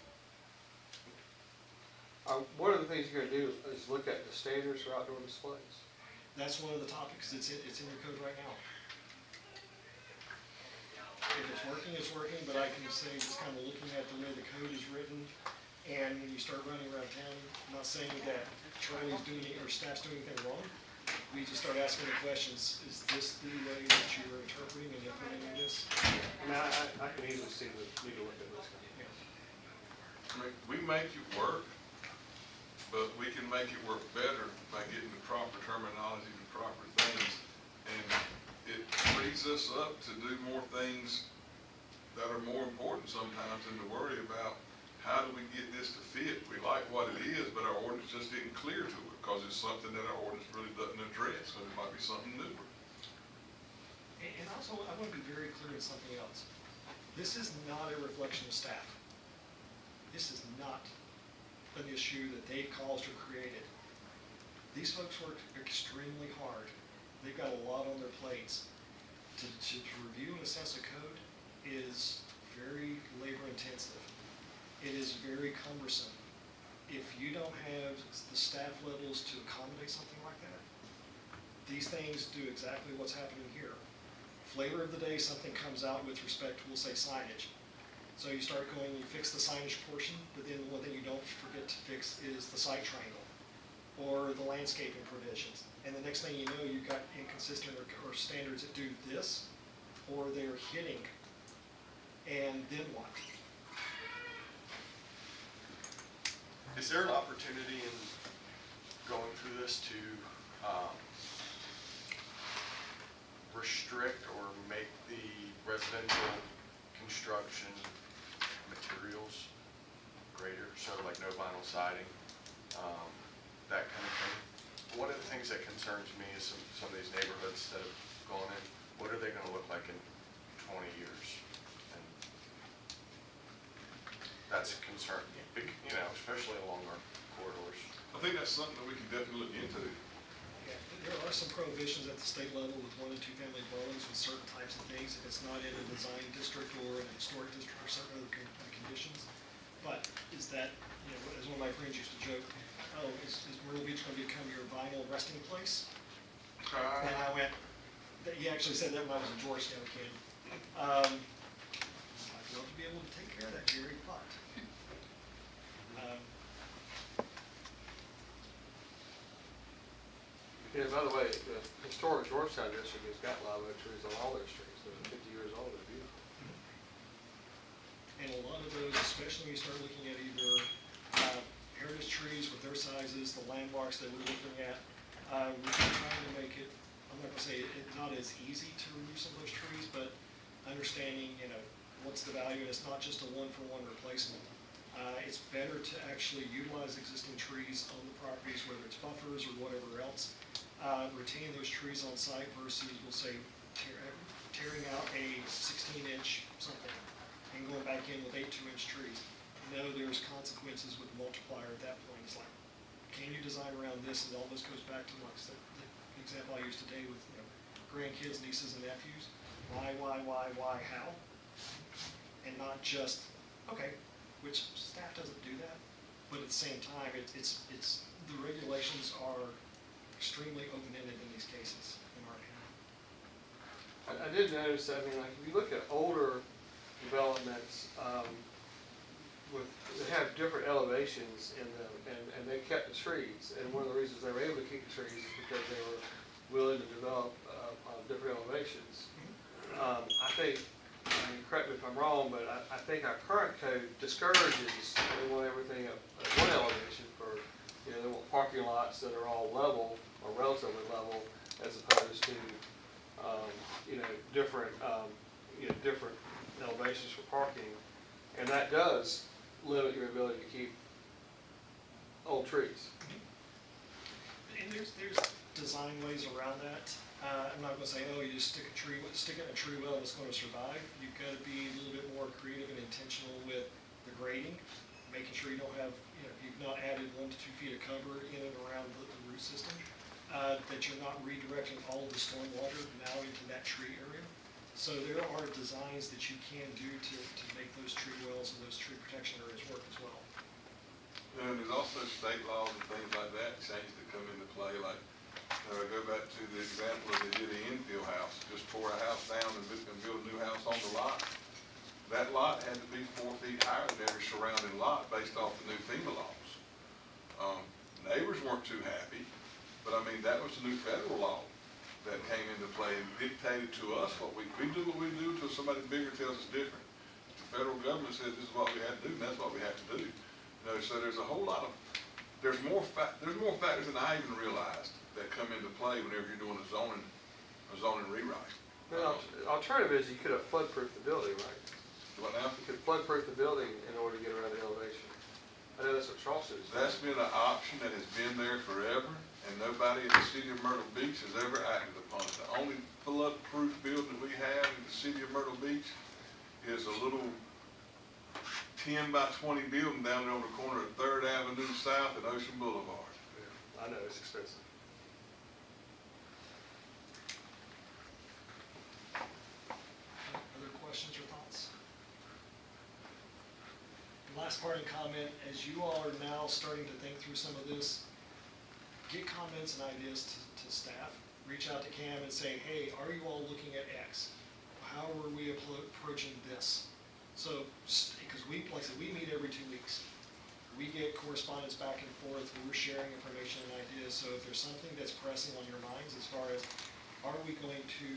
One of the things you're gonna do is look at the standards for outdoor displays. That's one of the topics, it's in your code right now. If it's working, but I can say just kind of looking at the way the code is written, and when you start running around town, I'm not saying that Charlie's doing or staff's doing anything wrong. We just start asking the questions, is this the way that you're interpreting and implementing this? I mean, I can easily see the need to look at this. I mean, we make it work, but we can make it work better by getting the proper terminology and proper things. And it frees us up to do more things that are more important sometimes than to worry about how do we get this to fit. We like what it is, but our ordinance just isn't clear to it because it's something that our ordinance really doesn't address, so it might be something newer. And also, I want to be very clear on something else. This is not a reflection of staff. This is not an issue that they caused or created. These folks worked extremely hard. They've got a lot on their plates. To review and assess a code is very labor intensive. It is very cumbersome. If you don't have the staff levels to accommodate something like that, these things do exactly what's happening here. Flavor of the day, something comes out with respect to, we'll say, signage. So you start going, you fix the signage portion, but then one thing you don't forget to fix is the sight triangle or the landscaping provisions. And the next thing you know, you've got inconsistent or standards that do this, or they're hitting, and then what? Is there an opportunity in going through this to restrict or make the residential construction materials greater, so like no vinyl siding, that kind of thing? One of the things that concerns me is some of these neighborhoods that have gone in, what are they going to look like in 20 years? And that's concerning, especially along our corridors. I think that's something that we can definitely look into. Yeah, there are some prohibitions at the state level with 1- and 2-family dwellings with certain types of things if it's not in a design district or in a historic district or certain other conditions. But is that, as one of my friends used to joke, oh, is Myrtle Beach going to become your vinyl resting place? And I went, he actually said that when I was a Georgetown kid. I'd love to be able to take care of that, Jerry, but. Yeah, by the way, the historic Georgetown district has got live oak trees on all their streets. They're 50 years old, they're beautiful. And a lot of those, especially when you start looking at either heritage trees with their sizes, the landmarks that we're looking at, we're trying to make it, I'm not gonna say it not as easy to remove some of those trees, but understanding, what's the value, and it's not just a one-for-one replacement. It's better to actually utilize existing trees on the properties, whether it's buffers or whatever else, retain those trees on site versus, we'll say, tearing out a 16-inch something and going back in with 8 2-inch trees. There's consequences with multiplier at that point. It's like, can you design around this? And all this goes back to like the example I used today with grandkids, nieces, and nephews. Why, how? And not just, okay, which staff doesn't do that, but at the same time, it's the regulations are extremely open-ended in these cases, in our opinion. I did notice, like, if you look at older developments, they have different elevations in them, and they kept the trees. And one of the reasons they were able to keep the trees is because they were willing to develop on different elevations. I think, correct me if I'm wrong, but I think our current code discourages, they want everything at one elevation for, they want parking lots that are all level or relatively level, as opposed to, different, different elevations for parking. And that does limit your ability to keep old trees. And there's design ways around that. I'm not gonna say, oh, you just stick it in a tree well and it's gonna survive. You've gotta be a little bit more creative and intentional with the grading, making sure you don't have, you've not added 1 to 2 feet of cover in and around the root system, that you're not redirecting all of the storm water now into that tree area. So there are designs that you can do to make those tree wells and those tree protection areas work as well. And there's also state laws and things like that, change that come into play, like, I go back to the example of they did the infill house, just tore a house down and build a new house on the lot. That lot had to be 4 feet higher than every surrounding lot based off the new FEMA laws. Neighbors weren't too happy, but I mean, that was the new federal law that came into play and dictated to us what we do what we do until somebody bigger tells us different. The federal government says this is what we have to do, and that's what we have to do. So there's a whole lot of, there's more factors than I even realized that come into play whenever you're doing a zoning rewrite. The alternative is you could have flood-proof the building, right? What now? You could flood-proof the building in order to get around the elevation. I know that's what Charles says. That's been an option that has been there forever, and nobody in the city of Myrtle Beach has ever acted upon it. The only flood-proof building we have in the city of Myrtle Beach is a little 10 by 20 building down there on the corner of 3rd Avenue South and Ocean Boulevard. Yeah, I know, it's expensive. Other questions or thoughts? The last parting comment, as you all are now starting to think through some of this, get comments and ideas to staff. Reach out to Cam and say, hey, are you all looking at X? How are we approaching this? So, because like I said, we meet every 2 weeks. We get correspondence back and forth, we're sharing information and ideas. So if there's something that's pressing on your minds as far as, are we going to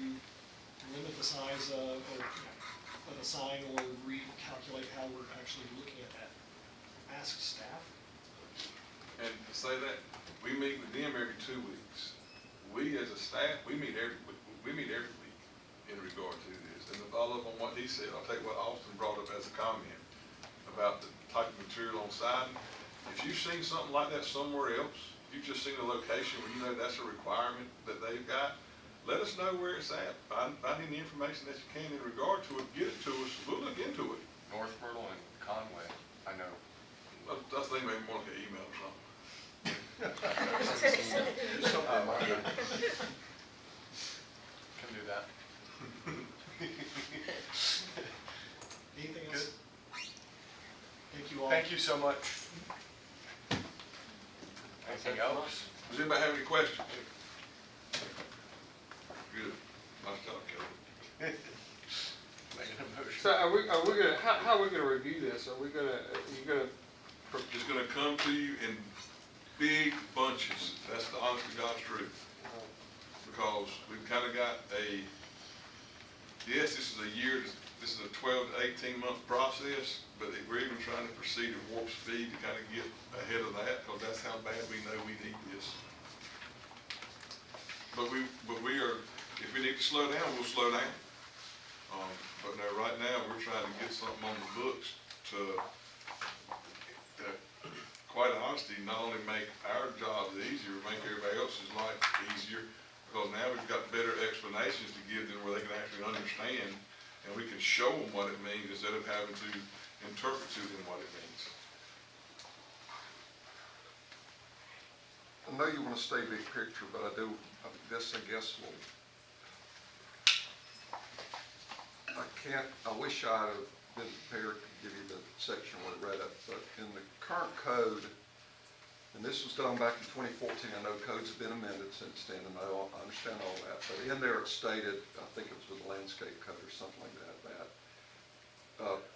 limit the size of a sign or recalculate how we're actually looking at that? Ask staff. And to say that, we meet with them every 2 weeks. We as a staff, we meet every week in regard to this. And to follow up on what he said, I'll take what Austin brought up as a comment about the type of material on siding. If you've seen something like that somewhere else, if you've just seen a location where you know that's a requirement that they've got, let us know where it's at. Find any information that you can in regard to it, get it to us, we'll look into it. North Myrtle and Conway, I know. I was thinking maybe more like an email or something. Can do that. Anything else? Thank you all. Thank you so much. Anything else? Does anybody have any questions? Good. Nice job, Kelly. Making a motion. So are we gonna, how are we gonna review this? Are we gonna, It's gonna come to you in big bunches. That's the honest to God's truth. Because we've kind of got yes, this is a 12 to 18 month process, but we're even trying to proceed at warp speed to kind of get ahead of that, because that's how bad we know we need this. But we are, if we need to slow down, we'll slow down. But no, right now, we're trying to get something on the books to quite honestly, not only make our jobs easier, make everybody else's life easier, because now we've got better explanations to give them where they can actually understand, and we can show them what it means instead of having to interpret to them what it means. I know you want to stay big picture, but I guess I wish I'd have been prepared to give you the section where I read it, but in the current code, and this was done back in 2014, I know codes have been amended since then, and I understand all that, but in there it stated, I think it was with the landscape code or something like that, that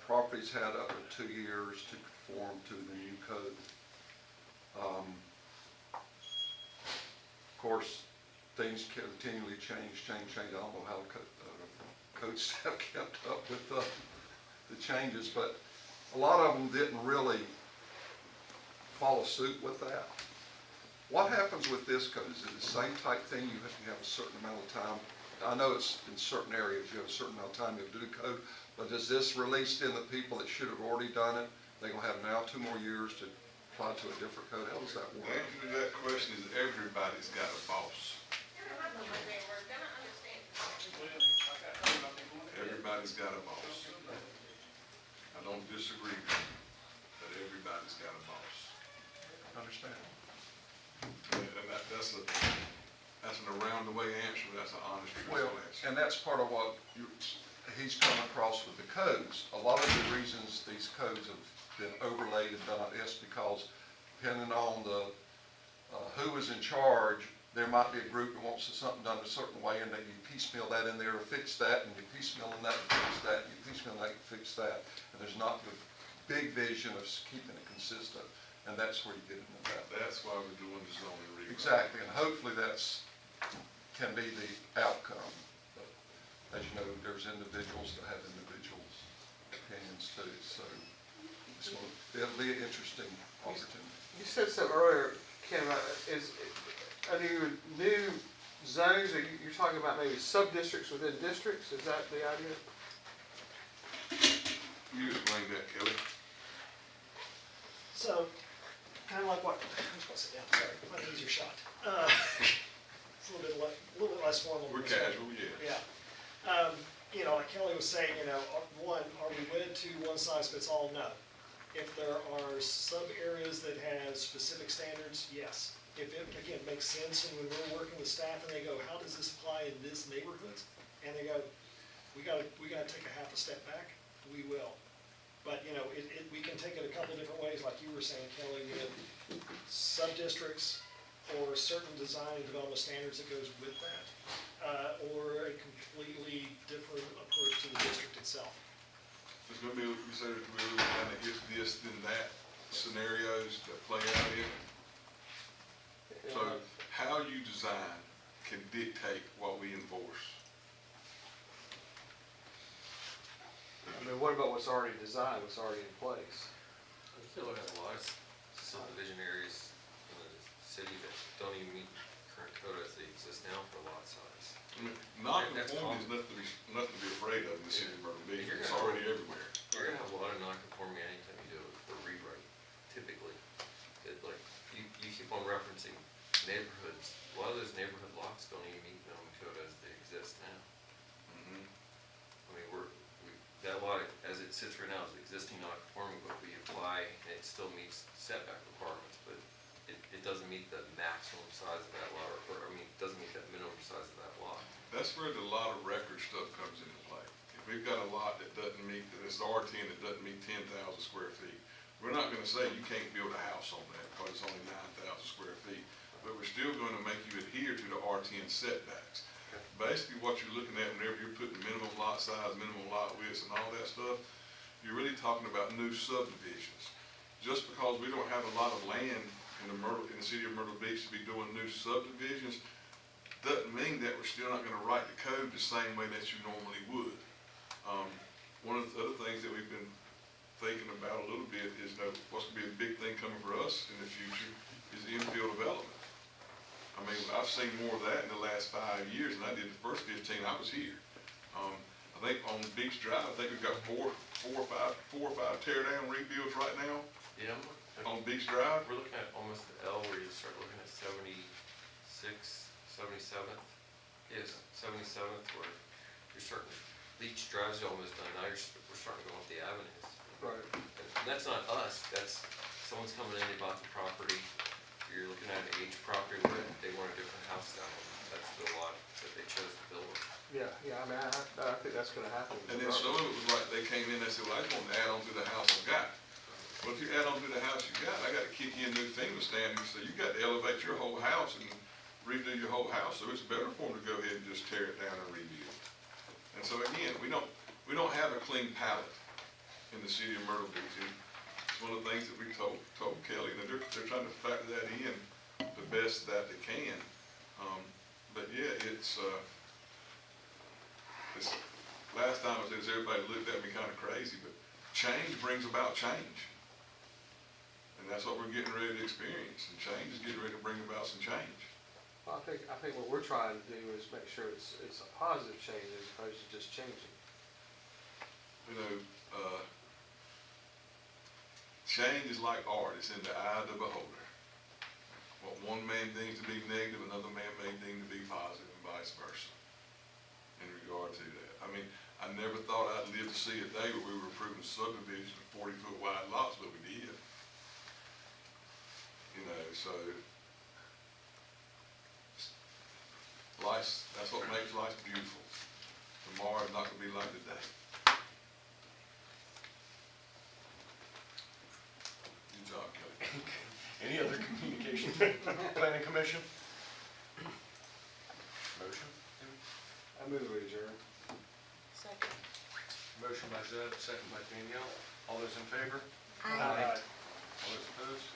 properties had up to 2 years to conform to the new code. Of course, things continually change. I don't know how code staff kept up with the changes, but a lot of them didn't really follow suit with that. What happens with this code? Is it the same type thing? You have a certain amount of time. I know it's in certain areas, you have a certain amount of time to do code, but does this release in the people that should have already done it? They're gonna have now 2 more years to apply to a different code? How does that The work? answer to that question is everybody's got a boss. Everybody's got a boss. I don't disagree with you, but everybody's got a boss. Understand? And that's an around the way answer, but that's an honest, Well, truthful answer. and that's part of what he's come across with the codes. A lot of the reasons these codes have been overlaid and done like this, because depending on the, who is in charge, there might be a group that wants something done a certain way, and then you piecemeal that in there to fix that, and you piecemeal in that to fix that, and you piecemeal that to fix that. And there's not the big vision of keeping it consistent, and that's where you get into that. That's why we're doing the zoning rewrite. Exactly, and hopefully can be the outcome. But as you know, there's individuals that have individuals' opinions too, so it'll be an interesting opportunity. You said something earlier, Kim, are there new zones, or you're talking about maybe sub-districts within districts? Is that the idea? You explain that, Kelly. So, kind of like what, I'm just gonna sit down, sorry, an easier shot. It's a little bit less formal. We're casual, yeah. Yeah. You know, like Kelly was saying, you know, one, are we wed to one size fits all? No. If there are sub areas that have specific standards, yes. If it, again, makes sense, and when we're working with staff and they go, how does this apply in this neighborhood? And they go, we gotta take a half a step back, we will. But, you know, we can take it a couple different ways, like you were saying, Kelly, with sub-districts or certain design and development standards that goes with that, or a completely different approach to the district itself. There's gonna be, you said there's gonna be kind of if this, then that scenarios that play out in it. So how you design can dictate what we enforce. I mean, what about what's already designed, what's already in place? I feel like a lot of subdivision areas in the city that don't even meet current code as they exist now for lot size. I mean, non-conforming is nothing to be afraid of in the city of Myrtle Beach. It's already everywhere. You're gonna have a lot of non-conforming anytime you do a rewrite, typically. Like, you keep on referencing neighborhoods. A lot of those neighborhood lots don't even meet zoning code as they exist now. Mm-hmm. I mean, that lot, as it sits right now, is existing non-conforming, but we apply, and it still meets setback requirements, but it doesn't meet the maximum size of that lot, or it doesn't meet that minimum size of that lot. That's where the lot of record stuff comes into play. If we've got a lot that doesn't meet, that is R10, that doesn't meet 10,000 square feet, we're not gonna say you can't build a house on that because it's only 9,000 square feet, but we're still gonna make you adhere to the R10 setbacks. Basically, what you're looking at whenever you're putting minimum lot size, minimum lot widths, and all that stuff, you're really talking about new subdivisions. Just because we don't have a lot of land in the city of Myrtle Beach to be doing new subdivisions, doesn't mean that we're still not gonna write the code the same way that you normally would. One of the other things that we've been thinking about a little bit is what's gonna be a big thing coming for us in the future is infill development. I mean, I've seen more of that in the last 5 years than I did the first 15 I was here. I think on Beach Drive, I think we've got four or five tear down rebuilds right now. Yeah. On Beach Drive. We're looking at almost the L where you start looking at 76th, 77th. Yes, 77th, where you're starting, Beach Drive's almost done, now we're starting to go up the avenues. Right. And that's not us, that's someone's coming in, they bought the property, you're looking at an aged property where they want a different house style. That's the lot that they chose to build. Yeah, I mean, I think that's gonna happen. And then some of it was like, they came in, they said, well, I just want to add on to the house I've got. Well, if you add on to the house you got, I got to kick in new FEMA standards, so you got to elevate your whole house and redo your whole house, so it's better for them to go ahead and just tear it down and rebuild. And so again, we don't have a clean palette in the city of Myrtle Beach. And it's one of the things that we told Kelly, that they're trying to factor that in the best that they can. But yeah, it's, last time I said, everybody looked at me kind of crazy, but change brings about change. And that's what we're getting ready to experience, and change is getting ready to bring about some change. Well, I think what we're trying to do is make sure it's a positive change as opposed to just changing. You know, change is like art, it's in the eye of the beholder. What one man deems to be negative, another man may deem to be positive, and vice versa, in regard to that. I mean, I never thought I'd live to see a day where we were approving subdivision of 40-foot wide lots, but we did. You know, so that's what makes life beautiful. Tomorrow is not gonna be like today. Good job, Kelly. Any other communication? Planning commission? Motion? I move we adjourn. Second. Motion by Zeb, second by Danielle. All those in favor? Aye. All those opposed?